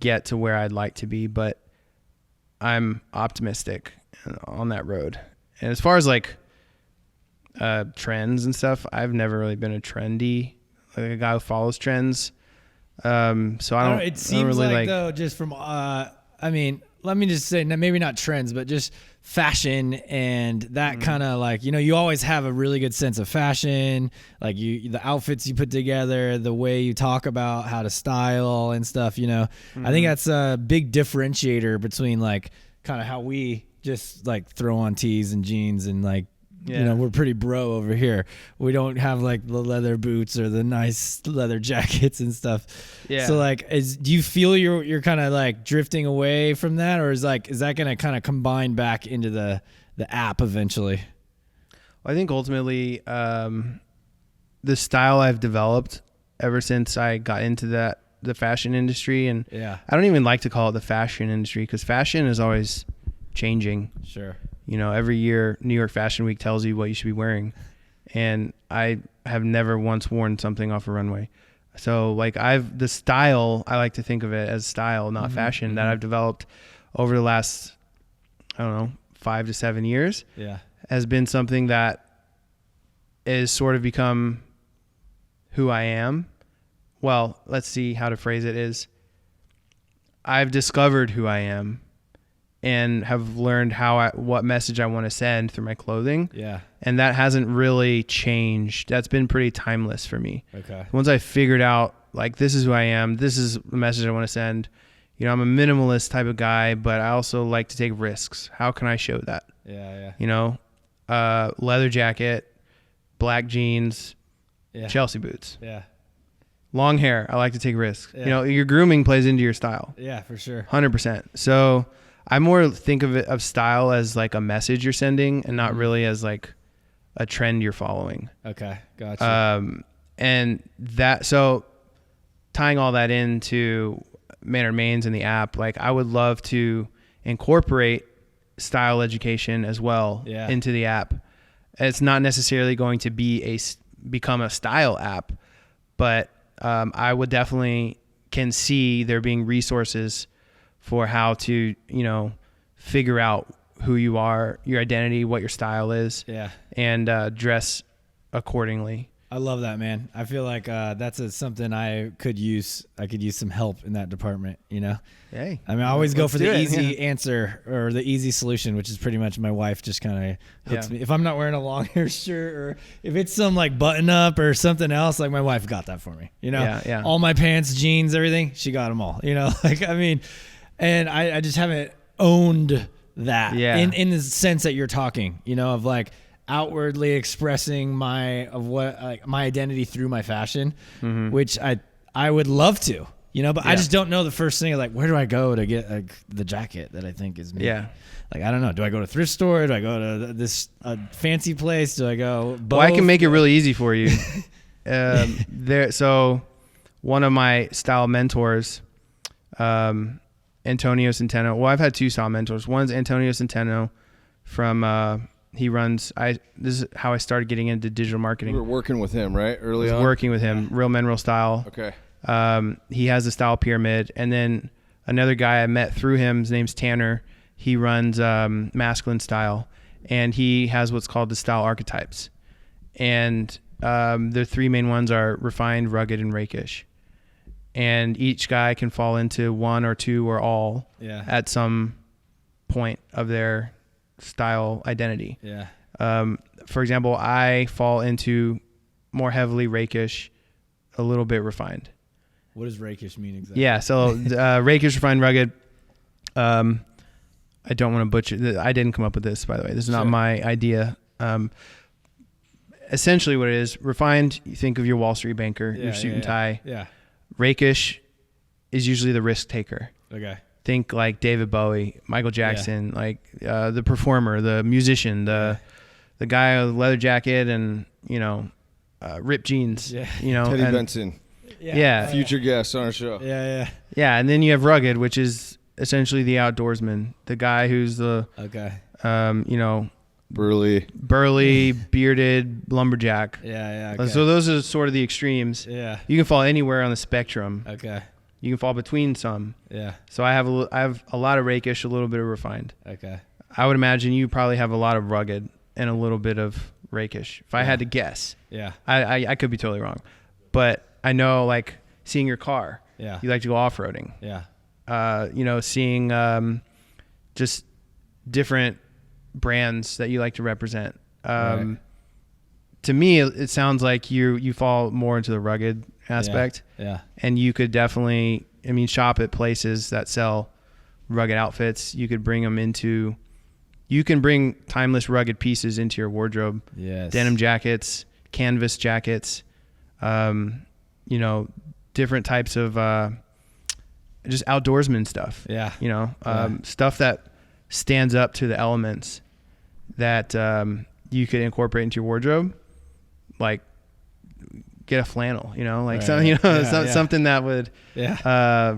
get to where I'd like to be, but I'm optimistic on that road. And as far as trends and stuff, I've never really been a a guy who follows trends. So I don't. It seems though, just from let me just say, maybe not trends, but just fashion and that kind of you always have a really good sense of fashion, the outfits you put together, the way you talk about how to style and stuff. I think that's a big differentiator between kind of how we just throw on tees and jeans and we're pretty bro over here. We don't have the leather boots or the nice leather jackets and stuff. Yeah. So do you feel you're kind of drifting away from that, or is that going to kind of combine back into the app eventually? Well, I think ultimately the style I've developed ever since I got into the fashion industry, and I don't even like to call it the fashion industry, because fashion is always changing. Sure. Every year New York Fashion Week tells you what you should be wearing, and I have never once worn something off a runway. So the style, I like to think of it as style, not fashion, that I've developed over the last, 5 to 7 years, has been something that is sort of become who I am. Well, let's see how to phrase it is, I've discovered who I am and have learned what message I want to send through my clothing. Yeah. And that hasn't really changed. That's been pretty timeless for me. Okay. Once I figured out, this is who I am, this is the message I want to send. I'm a minimalist type of guy, but I also like to take risks. How can I show that? Yeah. Leather jacket, black jeans, Chelsea boots. Yeah. long hair. I like to take risks. Yeah. You know, your grooming plays into your style. Yeah, for sure. 100%. So I more think of style as like a message you're sending and not really as like a trend you're following. Okay, gotcha. And so tying all that into Mannered Mains and the app, like I would love to incorporate style education as well into the app. It's not necessarily going to become a style app, but I would definitely can see there being resources for how to, you know, figure out who you are, your identity, what your style is, and dress accordingly. I love that, man. I feel like that's something I could use. I could use some help in that department, you know? Hey. I mean, I always go for the easy Yeah. answer or the easy solution, which is pretty much my wife just kind of hooks me. If I'm not wearing a long hair shirt or if it's some like button up or something else, like my wife got that for me, you know? Yeah. All my pants, jeans, everything, she got them all, you know? Like, I mean, and I just haven't owned that in the sense that you're talking, you know, of like, outwardly expressing my identity through my fashion, which I would love to, you know, but I just don't know the first thing. Like, where do I go to get the jacket that I think is me? Yeah. Like, I don't know. Do I go to thrift store? Do I go to this fancy place? Do I go both? Well, I can make it really easy for you. So one of my style mentors, Antonio Centeno. Well, I've had two style mentors. One's Antonio Centeno from, he runs, this is how I started getting into digital marketing. You were working with him, right? Early on? Working with him, Real Men, Real Style. Okay. He has the style pyramid. And then another guy I met through him, his name's Tanner. He runs Masculine Style. And he has what's called the style archetypes. And the three main ones are refined, rugged, and rakish. And each guy can fall into one or two or all at some point of their style identity. For example, I fall into more heavily rakish, a little bit refined. What does rakish mean exactly? Yeah, so rakish, refined, rugged. I don't want to butcher. I didn't come up with this, by the way. This is not my idea. Essentially what it is, refined, you think of your Wall Street banker, your suit and tie. Yeah. Rakish is usually the risk taker. Okay. Think like David Bowie, Michael Jackson, like the performer, the musician, the guy with a leather jacket and, you know, ripped jeans, you know. Teddy Benson. Future guest on our show. Yeah, and then you have rugged, which is essentially the outdoorsman, the guy who's the, you know, burly, bearded lumberjack. Okay. So those are sort of the extremes. Yeah. You can fall anywhere on the spectrum. Okay. You can fall between some. Yeah. So I have a lot of rakish, a little bit of refined. Okay. I would imagine you probably have a lot of rugged and a little bit of rakish. If I had to guess. Yeah. I could be totally wrong. But I know, like, seeing your car. Yeah. You like to go off-roading. Yeah. You know, seeing just different brands that you like to represent. Right. To me, it sounds like you fall more into the rugged aspect. Yeah. And you could definitely, I mean, shop at places that sell rugged outfits. You could bring them into, you can bring timeless rugged pieces into your wardrobe. Yes. Denim jackets, canvas jackets, you know, different types of just outdoorsman stuff. Yeah. You know, stuff that stands up to the elements that you could incorporate into your wardrobe. Like, get a flannel, you know, like something that would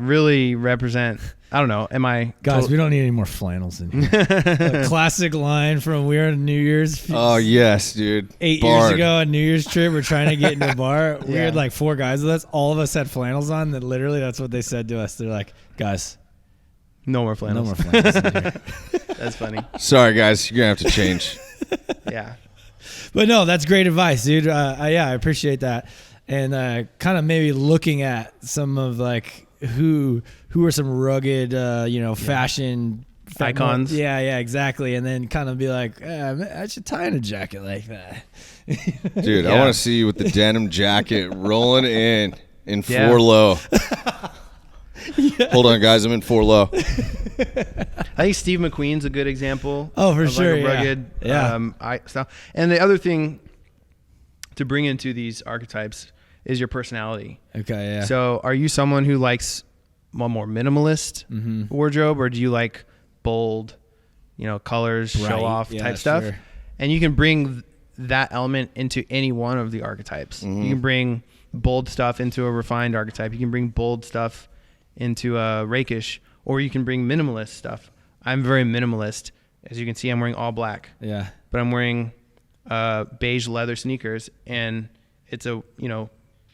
really represent. I don't know. Am I guys? We don't need any more flannels in here. A classic line from we were at New Year's. Oh yes, dude. 8 years ago, a New Year's trip. We're trying to get into a bar. We had like 4 guys with us. All of us had flannels on. That literally, that's what they said to us. They're like, guys, no more flannels. No more flannels in here. That's funny. Sorry, guys. You're gonna have to change. Yeah. But no, that's great advice, dude. I appreciate that. And kind of maybe looking at some of like who are some rugged, you know, fashion icons. Yeah, exactly. And then kind of be like, I should tie in a jacket like that. Dude, I want to see you with the denim jacket rolling in 4 low. Hold on, guys. I'm in 4 low. I think Steve McQueen's a good example. Oh, for of sure. Like a rugged, style. And the other thing to bring into these archetypes is your personality. Okay, yeah. So are you someone who likes a more minimalist wardrobe, or do you like bold, colors, Bright, show off yeah, type stuff? sure. And you can bring that element into any one of the archetypes. You can bring bold stuff into a refined archetype. You can bring bold stuff into a rakish, or you can bring minimalist stuff. I'm very minimalist. As you can see, I'm wearing all black. Yeah. But I'm wearing beige leather sneakers, and it's a,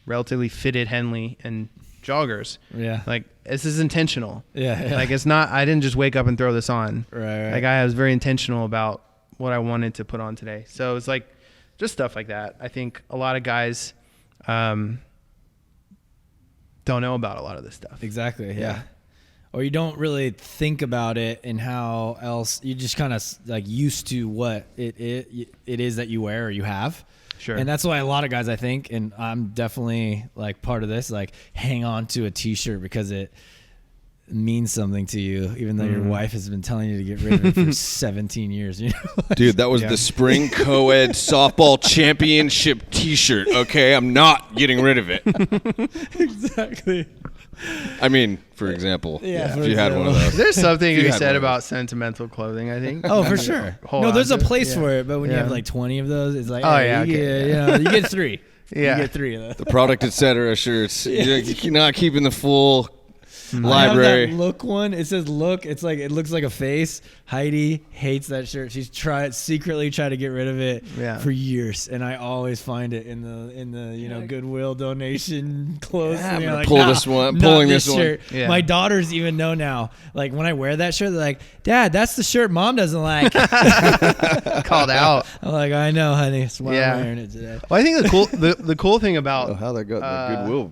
relatively fitted Henley and joggers. Yeah. Like, this is intentional. Yeah. Like, it's not, I didn't just wake up and throw this on. Right. Like, I was very intentional about what I wanted to put on today. So it's like just stuff like that. I think a lot of guys don't know about a lot of this stuff. Exactly. Yeah. Or you don't really think about it and how else you just kind of like used to what it is that you wear or you have. Sure. And that's why a lot of guys, I think, and I'm definitely like part of this, like hang on to a t-shirt because it means something to you, even though your wife has been telling you to get rid of it for 17 years. Dude, that was the spring co-ed softball championship t-shirt. Okay, I'm not getting rid of it. Exactly. I mean, for example, Yeah, if you had one of those. There's something to You be had said one of about sentimental clothing, I think. Oh, for sure. Hold No, on there's a to it. place Yeah. for it, but when you Yeah. have like 20 of those, it's like, Oh, hey, yeah, you, okay. get, you get 3. Yeah. You get 3 of those. The product, etc. shirts. You're not keeping the full I library. have that look one. It says look. It's like it looks like a face. Heidi hates that shirt. She's secretly tried to get rid of it for years, and I always find it in the Goodwill donation clothes. Yeah, I'm and you're gonna like, pull nah, this one- not pulling this one. shirt. Yeah. My daughters even know now. Like when I wear that shirt, they're like, "Dad, that's the shirt Mom doesn't like." Called out. I'm like, "I know, honey. That's why Yeah. I'm wearing it today." Well, I think the cool thing about Oh, how that got the Goodwill.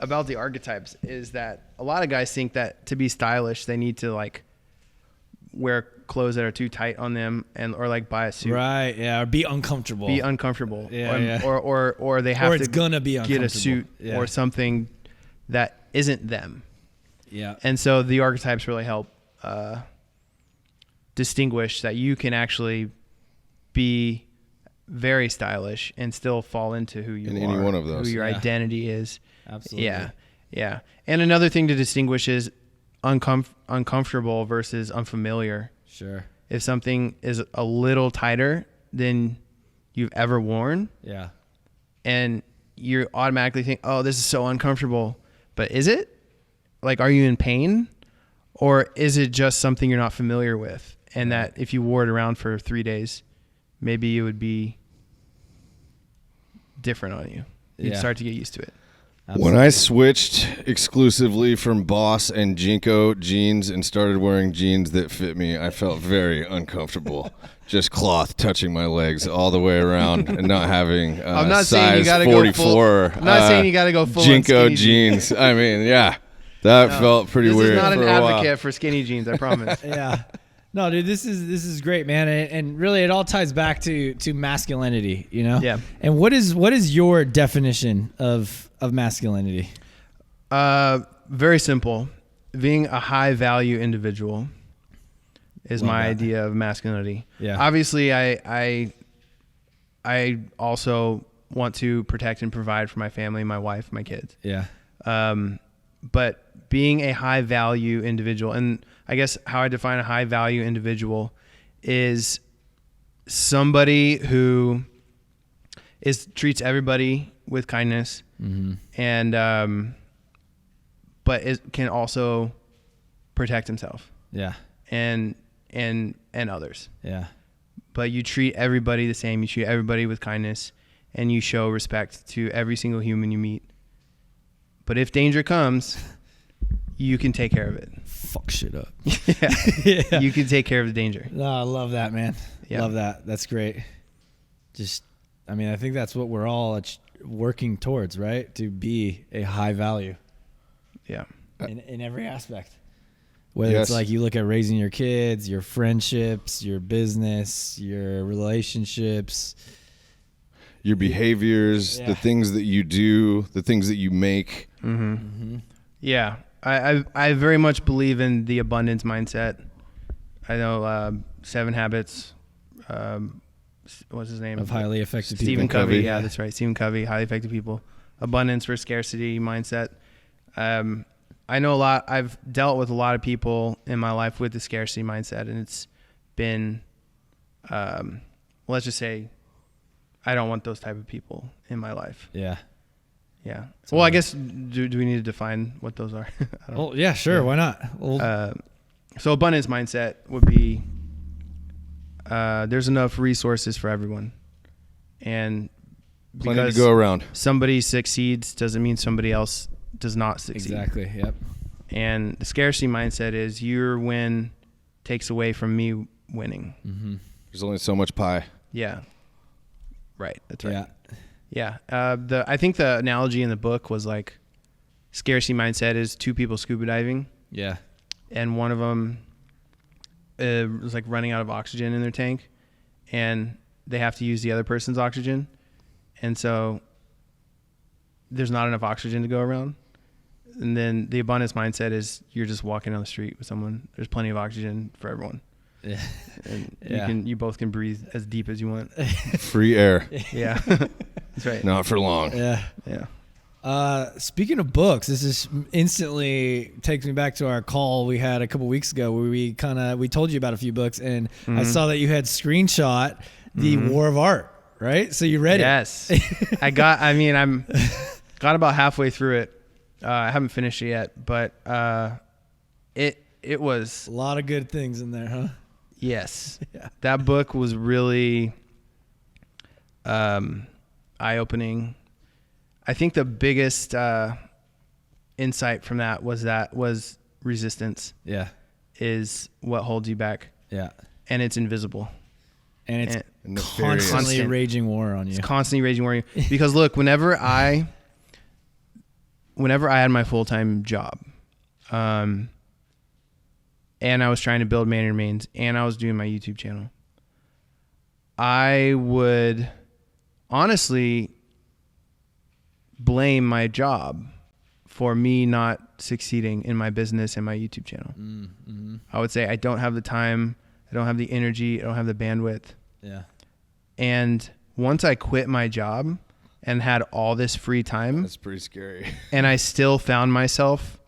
about the archetypes is that a lot of guys think that to be stylish they need to like wear clothes that are too tight on them or like buy a suit. Right? Yeah. Or be uncomfortable. Be uncomfortable. Yeah, Or they have Or it's to gonna be get a uncomfortable. suit Yeah. or something that isn't them. Yeah. And so the archetypes really help distinguish that you can actually be very stylish and still fall into who you In are, any one of those. who your Yeah. identity is. Absolutely. Yeah. And another thing to distinguish is uncomfortable versus unfamiliar. Sure. If something is a little tighter than you've ever worn, Yeah. and you automatically think, oh, this is so uncomfortable. But is it? Like, are you in pain? Or is it just something you're not familiar with? And that if you wore it around for 3 days, maybe it would be different on you. You'd Yeah. start to get used to it. When I switched exclusively from Boss and Jinko jeans and started wearing jeans that fit me, I felt very uncomfortable. Just cloth touching my legs all the way around and not having I'm not saying you size gotta go 44. full. I'm not saying you got to go full on Jinko skinny jeans. I mean, yeah, that felt pretty This weird is not for an a while. advocate for skinny jeans, I promise. Yeah. No, dude, this is great, man, and really, it all ties back to masculinity, you know. Yeah. And what is your definition of masculinity? Very simple. Being a high value individual is Love my that. idea of masculinity. Yeah. Obviously, I also want to protect and provide for my family, my wife, my kids. Yeah. But being a high value individual, and I guess how I define a high value individual is somebody who treats everybody with kindness, and but can also protect himself Yeah. and others. Yeah. But you treat everybody the same. You treat everybody with kindness, and you show respect to every single human you meet. But if danger comes, you can take care of it. Fuck shit up. Yeah. You can take care of the danger. No, I love that, man. Yeah. Love that. That's great. I mean, I think that's what we're all working towards, right? To be a high value Yeah. in every aspect. Whether Yes. it's like you look at raising your kids, your friendships, your business, your relationships. Your behaviors, Yeah. the things that you do, the things that you make. Yeah. I very much believe in the abundance mindset. I know 7 Habits. What's his name? Of highly effective Stephen people. Covey. Covey. Yeah, that's right. Stephen Covey, highly effective people. abundance versus scarcity mindset. I know a lot. I've dealt with a lot of people in my life with the scarcity mindset, and it's been, let's just say, I don't want those type of people in my life. Yeah. Yeah. Well, I guess do we need to define what those are? I don't Well, yeah, sure. Why not? Well, So abundance mindset would be there's enough resources for everyone, and Plenty because to go around. somebody succeeds doesn't mean somebody else does not succeed. exactly. Yep. And the scarcity mindset is your win takes away from me winning. Mm-hmm. There's only so much pie. Yeah. Right. That's right. Yeah. Yeah. I think the analogy in the book was like scarcity mindset is two people scuba diving, Yeah. and one of them was like running out of oxygen in their tank, and they have to use the other person's oxygen. And so there's not enough oxygen to go around. And then the abundance mindset is you're just walking down the street with someone. There's plenty of oxygen for everyone. Yeah. And you both can breathe as deep as you want. Free air. Yeah. That's right. Not for long. Yeah. Yeah. Speaking of books, this is instantly takes me back to our call we had a couple weeks ago where we told you about a few books, and I saw that you had screenshot the War of Art, right? So you read it. Yes. I'm got about halfway through it. I haven't finished it yet, but it was A lot of good things in there, huh? yes. Yeah. That book was really eye-opening. I think the biggest insight from that was resistance Yeah. is what holds you back, Yeah. and it's invisible. And it's And nefarious. constantly Constant. raging war on you. It's constantly raging war. Because look, whenever I had my full-time job, and I was trying to build Man Remains, and I was doing my YouTube channel, I would honestly blame my job for me not succeeding in my business and my YouTube channel. Mm-hmm. I would say I don't have the time, I don't have the energy, I don't have the bandwidth. Yeah. And once I quit my job and had all this free time, That's pretty scary. and I still found myself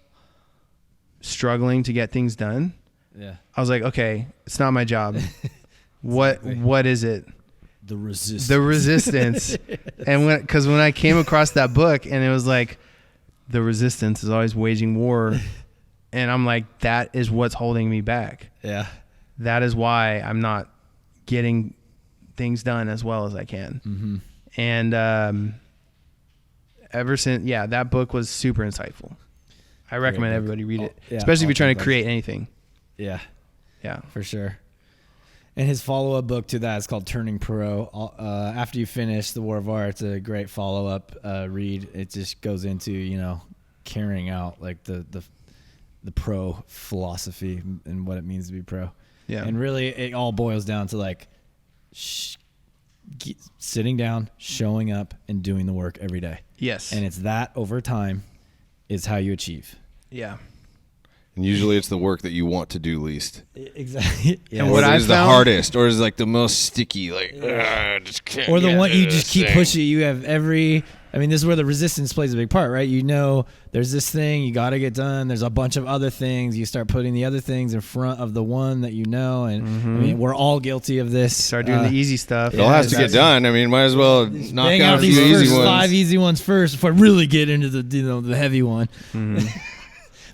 struggling to get things done, Yeah. I was like, okay, it's not my job. What is it? The resistance. The resistance. And because when I came across that book and it was like, the resistance is always waging war, and I'm like, that is what's holding me back. Yeah. That is why I'm not getting things done as well as I can. Mm-hmm. And ever since, that book was super insightful. I recommend book. everybody read it, Yeah, especially if you're trying to awesome create anything. Yeah. Yeah. For sure. And his follow-up book to that is called Turning Pro. After you finish The War of Art, it's a great follow-up read. It just goes into, carrying out like the pro philosophy and what it means to be pro. Yeah. And really it all boils down to like sitting down, showing up, and doing the work every day. Yes. And it's that over time is how you achieve. Yeah. And usually it's the work that you want to do least. Exactly. Yeah. And Or what that I is the found- hardest, or is like the most sticky, like, I just can't Or the get one you to just this keep thing." pushing. You have this is where the resistance plays a big part, right? There's this thing you got to get done. There's a bunch of other things. You start putting the other things in front of the one that and we're all guilty of this. Start doing the easy stuff. It all has to get done. I mean, might as well knock Bang out out a these few first easy ones. 5 easy ones first before I really get into the heavy one. Mm-hmm.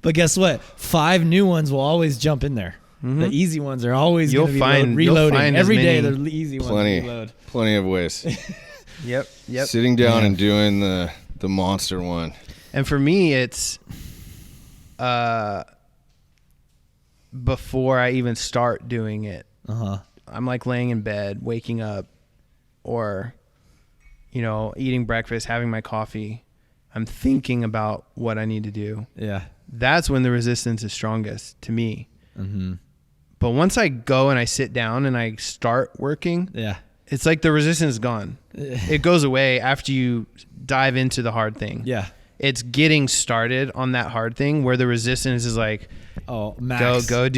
But guess what? 5 new ones will always jump in there. The easy ones are always going to be reloading. find as Every day many- the easy ones reload. Plenty of ways. Yep. Sitting down and doing the monster one. And for me, it's before I even start doing it. Uh-huh. I'm like laying in bed, waking up, or, eating breakfast, having my coffee. I'm thinking about what I need to do. Yeah. That's when the resistance is strongest to me. Mm-hmm. But once I go and I sit down and I start working, Yeah. it's like the resistance is gone. It goes away after you dive into the hard thing. Yeah. It's getting started on that hard thing where the resistance is like, Max. go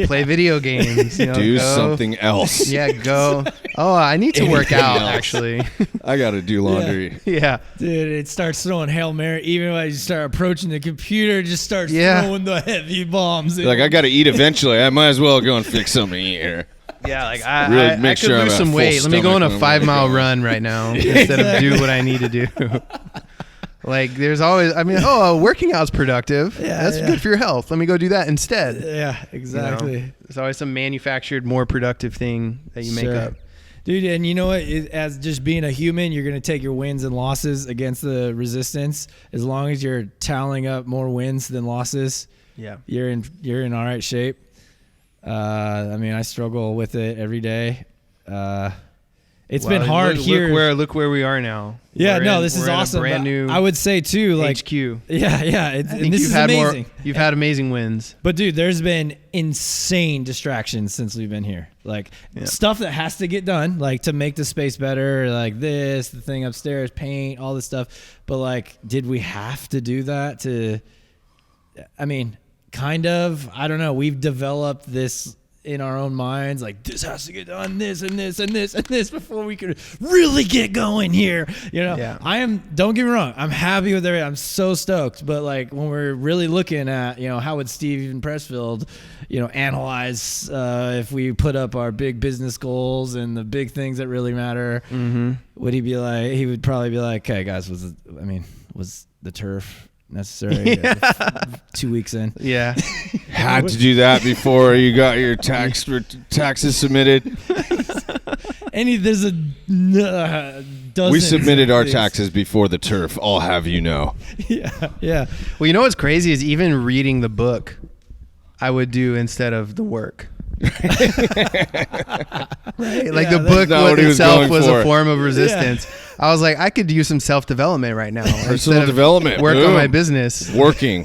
play video games. You know, do something else. Yeah, go. Oh, I need to work out, else. actually. I got to do laundry. Yeah. Dude, it starts throwing Hail Mary. Even when you start approaching the computer, it just starts throwing the heavy bombs. Like, I got to eat eventually. I might as well go and fix something to eat here. Yeah, like I Make could sure lose I'm at some full weight. Let me go on a stomach when I'm 5-mile run right now instead of do what I need to do. Like, there's always, working out's productive. Yeah, That's good for your health. Let me go do that instead. Yeah, exactly. You know? There's always some manufactured, more productive thing that you make up. Dude, and you know what? As just being a human, you're going to take your wins and losses against the resistance. As long as you're tallying up more wins than losses, you're in all right shape. I mean, I struggle with it every day. It's been hard here. Look where we are now. Yeah, this is awesome. Brand new. I would say too, like HQ. Yeah. I think this is amazing. You've had amazing wins. But dude, there's been insane distractions since we've been here. Like stuff that has to get done, like to make the space better, like the thing upstairs, paint, all this stuff. But like, did we have to do that I mean, kind of. I don't know. We've developed this in our own minds, like this has to get done, this and this and this and this before we could really get going here. You know, don't get me wrong, I'm happy with everything. I'm so stoked. But like when we're really looking at, how would Steven Pressfield, analyze if we put up our big business goals and the big things that really matter, would he be like, he would probably be like, okay guys, was the turf necessary 2 weeks in? Had to do that before you got your taxes submitted. There's a dozen. We submitted our taxes before the turf, I'll have you know. Yeah. Well, you know what's crazy is even reading the book I would do instead of the work. Right? Like the book itself was a form of resistance. I was like, I could do some self-development right now. Personal development. Work on my business. Working.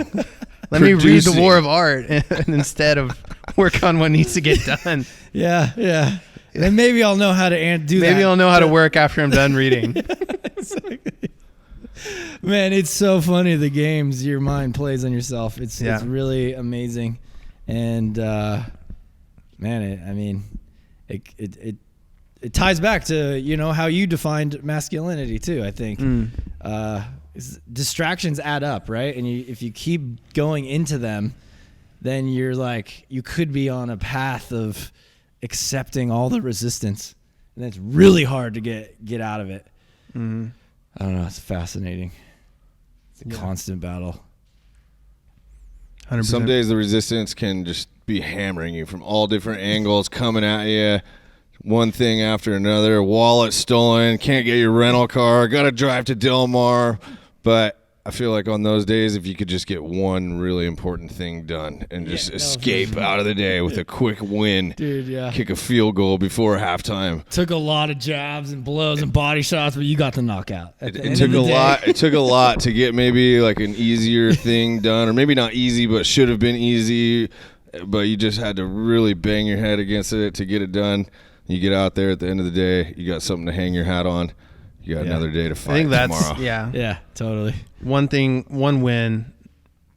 Let me read The War of Art instead of work on what needs to get done. Yeah. And maybe I'll know how to do that. Maybe I'll know how to work after I'm done reading. Man, it's so funny the games your mind plays on yourself. It's really amazing. And man, it ties back to how you defined masculinity too. I think distractions add up, right? And if you keep going into them, then you're like, you could be on a path of accepting all the resistance, and it's really hard to get out of it. I don't know. It's fascinating. It's a constant battle. 100%. Some days the resistance can just be hammering you from all different angles, coming at you, one thing after another. Wallet stolen, can't get your rental car, got to drive to Del Mar. But I feel like on those days, if you could just get one really important thing done and just escape out of the day with a quick win, dude, kick a field goal before halftime. Took a lot of jabs and blows and body shots, but you got the knockout. It took a lot. It took a lot to get maybe like an easier thing done, or maybe not easy, but should have been easy. But you just had to really bang your head against it to get it done. You get out there at the end of the day, you got something to hang your hat on. You got another day to fight. I think that's tomorrow. Yeah, totally. One win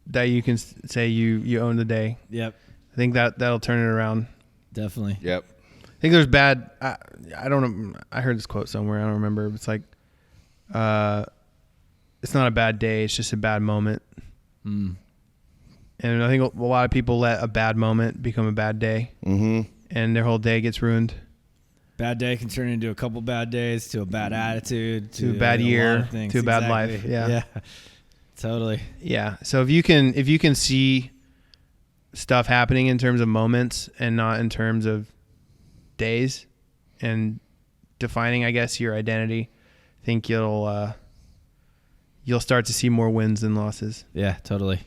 that you can say you own the day. Yep. I think that'll turn it around. Definitely. Yep. I think there's bad. I don't know. I heard this quote somewhere. I don't remember. It's like, it's not a bad day. It's just a bad moment. And I think a lot of people let a bad moment become a bad day, and their whole day gets ruined. Bad day can turn into a couple bad days, to a bad attitude, to a bad year, to a bad life. Yeah, totally. Yeah. So if you can see stuff happening in terms of moments and not in terms of days, and defining, I guess, your identity, I think you'll start to see more wins than losses. Yeah, totally.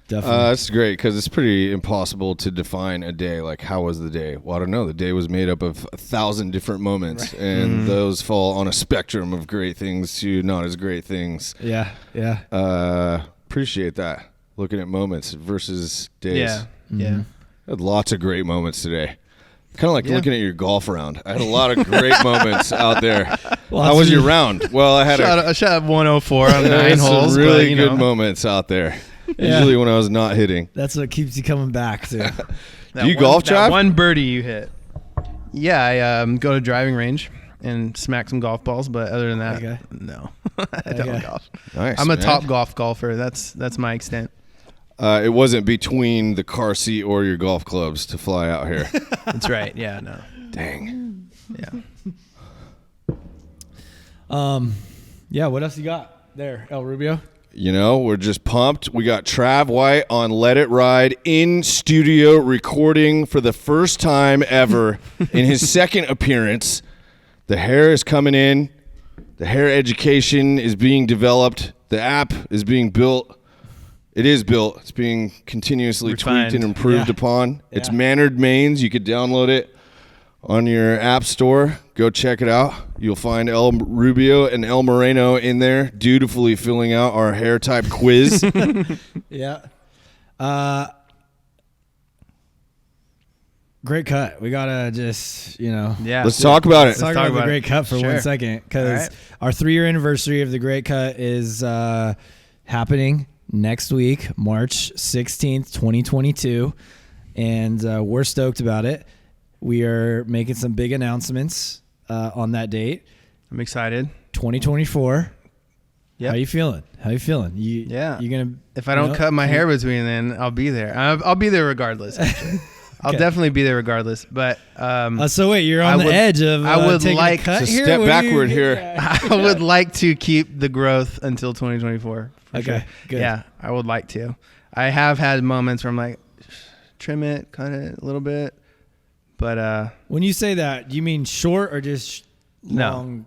Definitely. That's great, because it's pretty impossible to define a day. Like, how was the day? Well, I don't know. The day was made up of 1,000 different moments, and those fall on a spectrum of great things to not as great things. Yeah. Appreciate that. Looking at moments versus days. Yeah. I had lots of great moments today. Kind of like looking at your golf round. I had a lot of great moments out there. How was your round? Well, I had I shot up 104 on I 9 had some holes. really but, good moments out there. Yeah. Usually when I was not hitting. That's what keeps you coming back to. Do you golf, Trav? That one birdie you hit. Yeah, I go to driving range and smack some golf balls, but other than that, Okay. no. I don't golf. Nice. I'm a man. top golfer. That's my extent. It wasn't between the car seat or your golf clubs to fly out here. That's right. Yeah, no. Dang. Yeah. Yeah, what else you got there, El Rubio? You know, we're just pumped. We got Trav White on Let It Ride in studio recording for the first time ever in his second appearance. The hair is coming in. The hair education is being developed. The app is being built. It is built. It's being continuously Refined. tweaked and improved Yeah. upon. It's Yeah. Mannered Mains. You could download it on your app store. Go check it out. You'll find El Rubio and El Moreno in there dutifully filling out our hair type quiz. Yeah. Great cut. We got to just, Yeah. Let's talk about it. Let's talk talk about the about Great it. Cut for Sure. 1 second, because All right. our 3-year anniversary of the Great Cut is happening next week, March 16th, 2022, and we're stoked about it. We are making some big announcements on that date, I'm excited. 2024. Yep. How you feeling? Yeah. You gonna? If I don't cut my hair between then, I'll be there. I'll be there regardless. Actually. I'll definitely be there regardless. But So wait, you're on the edge of I would taking like a cut to here? step What do you- backward here. Yeah. I would like to keep the growth until 2024. for Okay, sure. good. Yeah, I would like to. I have had moments where I'm like, trim it, cut it a little bit. But When you say that, do you mean short or just No. long?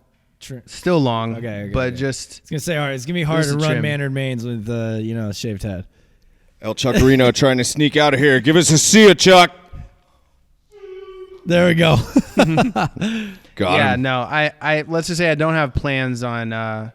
still long. Okay, but okay. just I was gonna say, all right, it's gonna be hard Just to a run trim. Mannered Mains with a shaved head. El Chuckarino trying to sneak out of here. Give us a see ya, Chuck. There we go. Got yeah, him. no. I let's just say I don't have plans on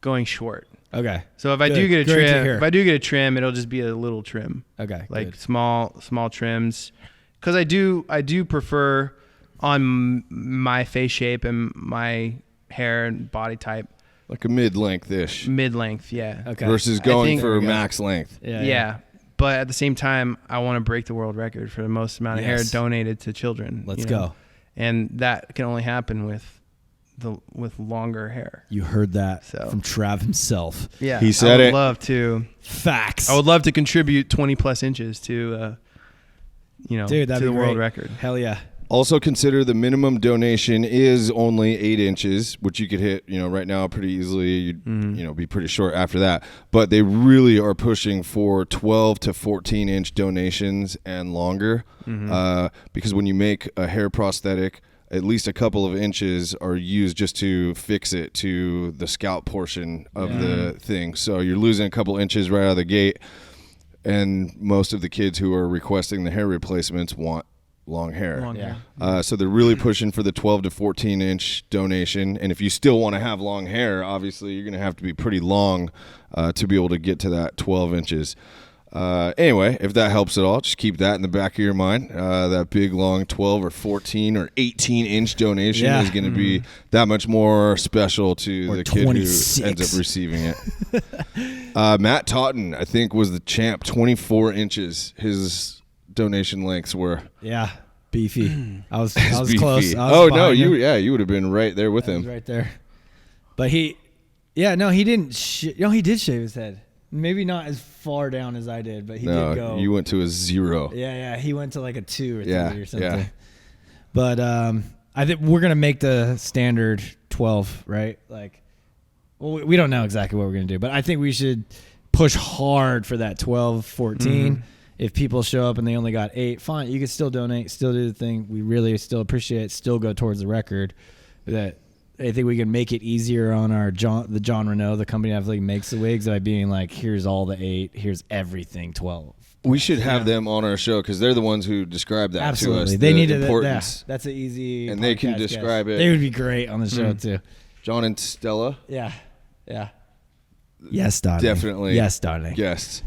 going short. Okay. So if I Good. do get a Great to trim, hear. if I do get a trim, it'll just be a little trim, Okay. like good. small trims, because I do prefer on my face shape and my hair and body type Like a mid-length-ish mid length. Yeah. Okay. versus I going think- for There we go. max length. Yeah. But at the same time, I want to break the world record for the most amount of hair Yes. donated to children. Let's you know? go. And that can only happen with longer hair. You heard that So. from Trav himself. Yeah. He said I would it. love to. Facts. I would love to contribute 20 plus inches to, Dude, to that'd the be world great. record. Hell yeah. Also consider the minimum donation is only 8 inches, which you could hit, right now pretty easily. You'd, be pretty short after that. But they really are pushing for 12 to 14 inch donations and longer, because when you make a hair prosthetic, at least a couple of inches are used just to fix it to the scalp portion of the thing. So you're losing a couple inches right out of the gate. And most of the kids who are requesting the hair replacements want long hair. Long Yeah. hair. So they're really pushing for the 12 to 14 inch donation. And if you still want to have long hair, obviously you're going to have to be pretty long to be able to get to that 12 inches. Anyway, if that helps at all, just keep that in the back of your mind. That big, long 12 or 14 or 18 inch donation Yeah. is going to be that much more special to Or the kid 26. who ends up receiving it. Matt Totten, I think, was the champ. 24 inches his donation lengths were. Yeah. Beefy. I was Beefy. close. I was Oh, no, behind him. you would have been right there with I was him. right there. But he didn't. He did shave his head. Maybe not as far down as I did, but he did go. You went to a 0. Yeah. He went to like a 2 or 3 Yeah, or something. yeah. But I think we're gonna make the standard 12, right? Like, well, we don't know exactly what we're gonna do, but I think we should push hard for that 12, 14. If people show up and they only got 8, fine. You can still donate, still do the thing. We really still appreciate it. Still go towards the record. That I think we can make it easier on the John Renault, the company that makes the wigs, by being like, here's all the 8, here's everything 12. We should have them on our show because they're the ones who describe that Absolutely, to us. they the need to. importance. That's an easy. And they can podcast describe guest. it. They would be great on the show too. John and Stella, Yeah. Yes, darling. definitely. Yes, darling. Guests.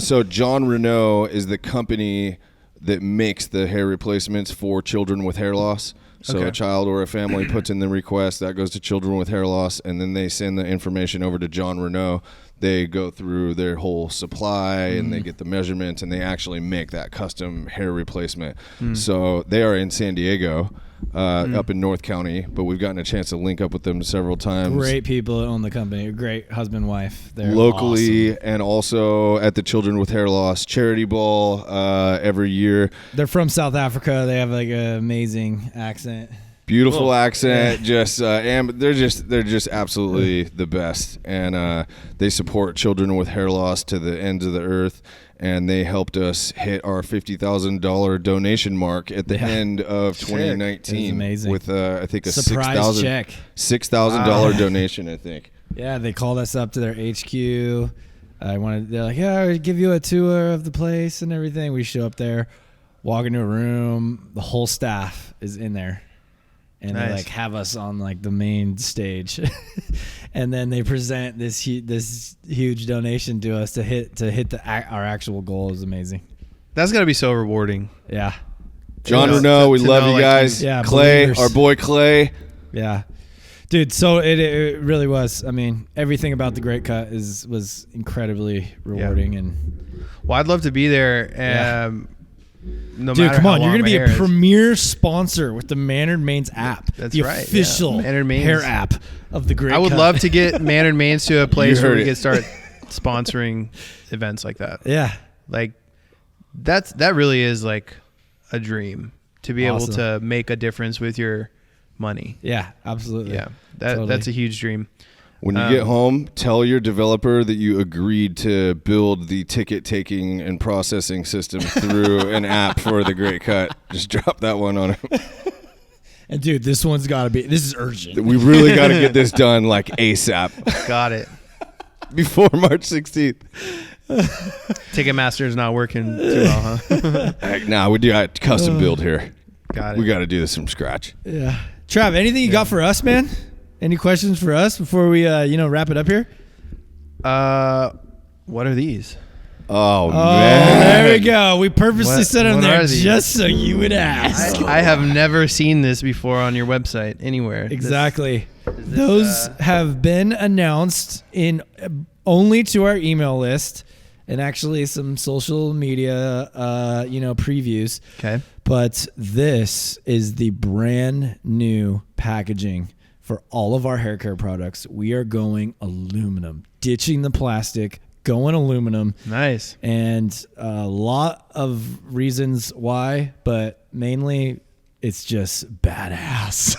So John Renault is the company that makes the hair replacements for children with hair loss. So Okay. a child or a family puts in the request, that goes to Children with Hair Loss, and then they send the information over to John Renault. They go through their whole supply and they get the measurements, and they actually make that custom hair replacement. So they are in San Diego, up in North County, but we've gotten a chance to link up with them several times. Great people that own the company. Great husband, wife. They're Locally awesome. and also at the Children with Hair Loss charity ball every year. They're from South Africa. They have like an amazing accent. Beautiful accent, just and they're just absolutely the best, and they support children with hair loss to the ends of the earth, and they helped us hit our $50,000 donation mark at the end of 2019. It was amazing. With I think a Surprise check. $6,000 donation, I think. Yeah, they called us up to their HQ. They're like, yeah, I'll give you a tour of the place and everything. We show up there, walk into a room. The whole staff is in there. And they like have us on like the main stage, and then they present this huge donation to us to hit our actual goal. Is amazing. That's got to be so rewarding. Yeah, John To Renault, we know, love you like, guys. Yeah, Clay, believers. our boy Clay. yeah, dude. So it really was. I mean, everything about the Great Cut was incredibly rewarding. And Well, I'd love to be there. Yeah. No dude, matter come how on, you're long gonna my be hair a is. premier sponsor with the Mannered Mains app. That's the right, yeah. official Mannered Mains. hair app of the Great I would Cut. love to get Mannered Mains to a place where heard we it. could start sponsoring events like that. Yeah. Like that really is like a dream to be able Awesome. to make a difference with your money. Yeah, absolutely. Yeah, Totally. that's a huge dream. When you get home, tell your developer that you agreed to build the ticket taking and processing system through an app for the Great Cut. Just drop that one on him. And dude, this one's got to be. This is urgent. We really got to get this done like ASAP Got it. before March 16th. Ticketmaster's not working too well, huh? Nah, we do a custom build here. Got it. We got to do this from scratch. Yeah. Trav, anything you got for us, man? Any questions for us before we, wrap it up here? What are these? Oh, Oh, man. there we go. We purposely What- set them what there are these? just so you would ask. I have never seen this before on your website anywhere. Exactly. Those have been announced in only to our email list and actually some social media, previews. Okay. But this is the brand new packaging for all of our hair care products. We are going aluminum, ditching the plastic, going aluminum. Nice. And a lot of reasons why, but mainly it's just badass.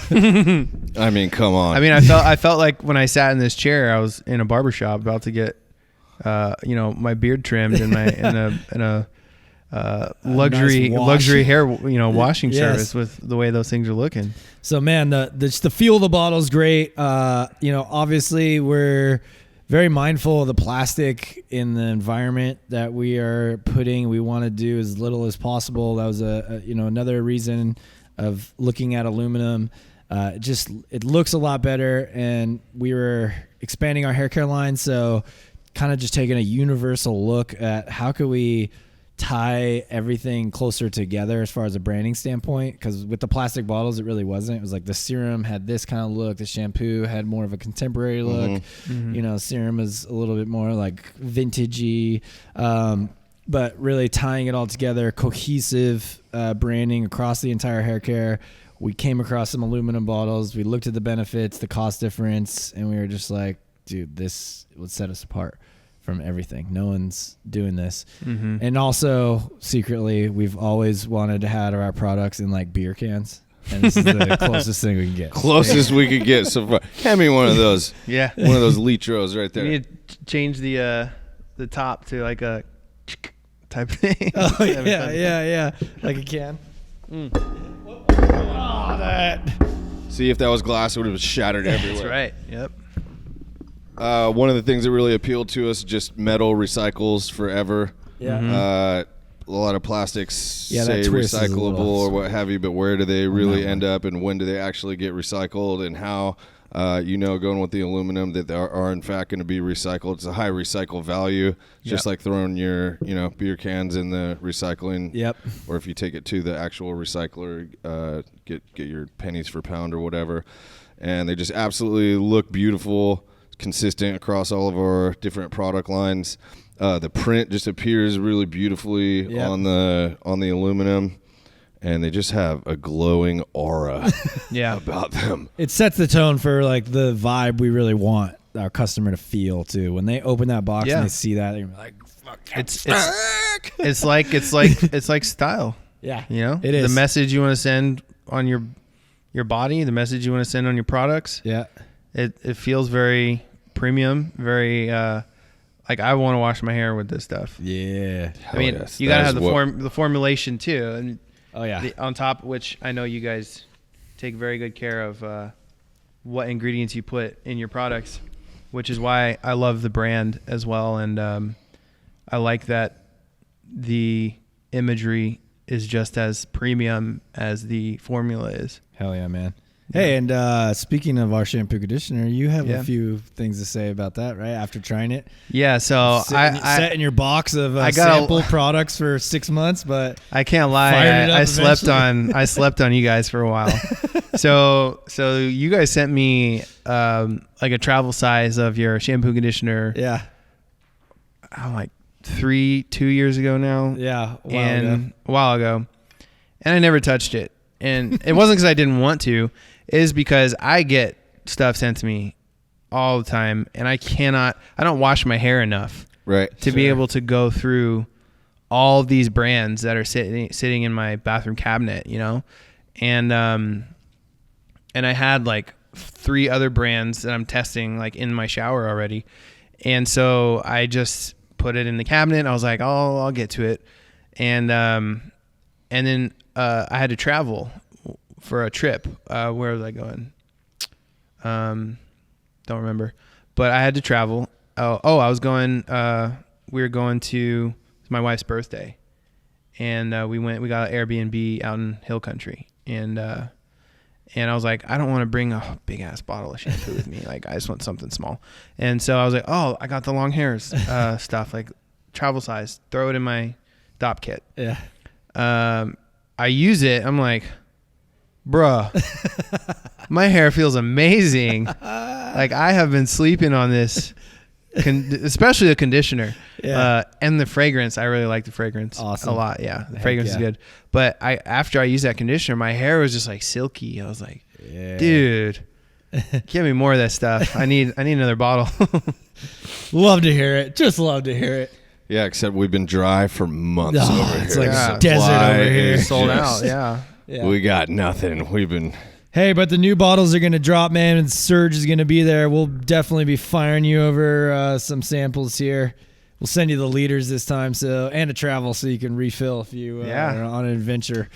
I mean, come on. I mean, I felt like when I sat in this chair, I was in a barbershop about to get, my beard trimmed in a luxury nice wash. luxury hair, washing Yes. service with the way those things are looking. So man, the feel of the bottle is great. Obviously we're very mindful of the plastic in the environment that we are putting. We want to do as little as possible. That was another reason of looking at aluminum. It looks a lot better, and we were expanding our hair care line, so kind of just taking a universal look at how could we tie everything closer together as far as a branding standpoint, because with the plastic bottles it really wasn't. It was like the serum had this kind of look, the shampoo had more of a contemporary look. Serum is a little bit more like vintagey, but really tying it all together, cohesive branding across the entire hair care. We came across some aluminum bottles, we looked at the benefits, the cost difference, and we were just like, dude, this would set us apart from everything. No one's doing this. And also secretly, we've always wanted to have our products in like beer cans, and this is the closest thing we can get. Closest we could get so far. Hand me one of those. Yeah. One of those litros right You there. need to change the top to like a type thing. Oh yeah, like a can. See, if that was glass, it would have shattered everywhere. That's right. Yep. One of the things that really appealed to us, just metal recycles forever. Yeah. lot of plastics Yeah, that say twist is a recyclable little or what have you, but where do they really that end up, and when do they actually get recycled, and how? Going with the aluminum that they are in fact going to be recycled. It's a high recycle value, just like throwing your beer cans in the recycling. Yep. Or if you take it to the actual recycler, get your pennies per pound or whatever. And they just absolutely look beautiful, consistent across all of our different product lines. The print just appears really beautifully on the aluminum. And they just have a glowing aura about them. It sets the tone for like the vibe we really want our customer to feel too. When they open that box and they see that, they're like, "Fuck, it's like style." Yeah, it is the message you want to send on your body, the message you want to send on your products. Yeah, it feels very premium, very like I want to wash my hair with this stuff. Yeah, I mean, you gotta have the formulation too, and. Oh, yeah. On top, which I know you guys take very good care of what ingredients you put in your products, which is why I love the brand as well. And I like that the imagery is just as premium as the formula is. Hell yeah, man. Hey, and speaking of our shampoo conditioner, you have a few things to say about that, right? After trying it. Yeah, so I set in your box of sample products for 6 months, but I can't lie. I slept on you guys for a while. so you guys sent me like a travel size of your shampoo conditioner. Yeah. I'm like 2 years ago now. Yeah, a while ago, and I never touched it. And it wasn't because I didn't want to. It is because I get stuff sent to me all the time, and I don't wash my hair enough to be able to go through all of these brands that are sitting in my bathroom cabinet, and I had like 3 other brands that I'm testing like in my shower already, and so I just put it in the cabinet. I was like, oh, I'll get to it, and then I had to travel for a trip. Where was I going? Don't remember. But I had to travel. I was going. We were going to my wife's birthday, and we got an Airbnb out in Hill Country, and I was like, I don't want to bring a big ass bottle of shampoo with me. Like, I just want something small. And so I was like, oh, I got the Longhairs stuff, like travel size. Throw it in my DOP kit. Yeah. I use it. I'm like, bruh, my hair feels amazing. Like, I have been sleeping on this, especially the conditioner. Yeah. And the fragrance. I really like the fragrance a lot. Yeah, the fragrance is good. But after I used that conditioner, my hair was just like silky. I was like, dude, give me more of that stuff. I need another bottle. Love to hear it. Just love to hear it. Yeah, except we've been dry for months over here. It's like a desert over here. Sold out, yeah. We got nothing. We've been... Hey, but the new bottles are going to drop, man, and Surge is going to be there. We'll definitely be firing you over some samples here. We'll send you the liters this time, and a travel so you can refill if you are on an adventure.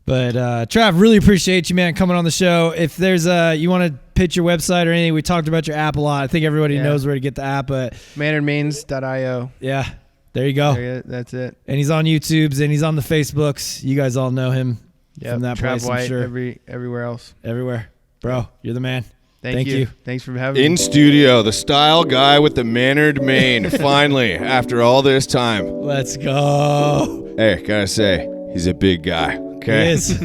But Trav, really appreciate you, man, coming on the show. If there's you want to pitch your website or anything, we talked about your app a lot. I think everybody knows where to get the app, but MaynardMains.io. Yeah, there you go. That's it. And he's on YouTube's and he's on the Facebooks. You guys all know him from that Trav place, White, I'm sure. Everywhere else. Everywhere. Bro, you're the man. Thank you. Thanks for having me. In studio, the style guy with the Maynard mane. Finally, after all this time. Let's go. Hey, gotta say, he's a big guy. Okay. He is.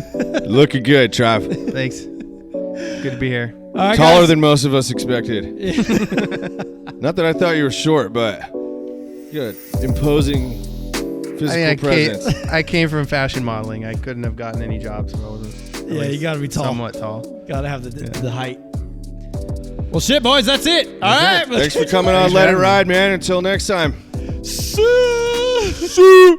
Looking good, Trav. Thanks. Good to be here. All right, Taller guys. than most of us expected. Not that I thought you were short, but you got an imposing physical presence. I came from fashion modeling. I couldn't have gotten any jobs if I wasn't. You got to be tall. Somewhat tall. Got to have the height. Well, shit, boys, that's it. All right. Thanks for coming on Let It Ride, man. Until next time. See.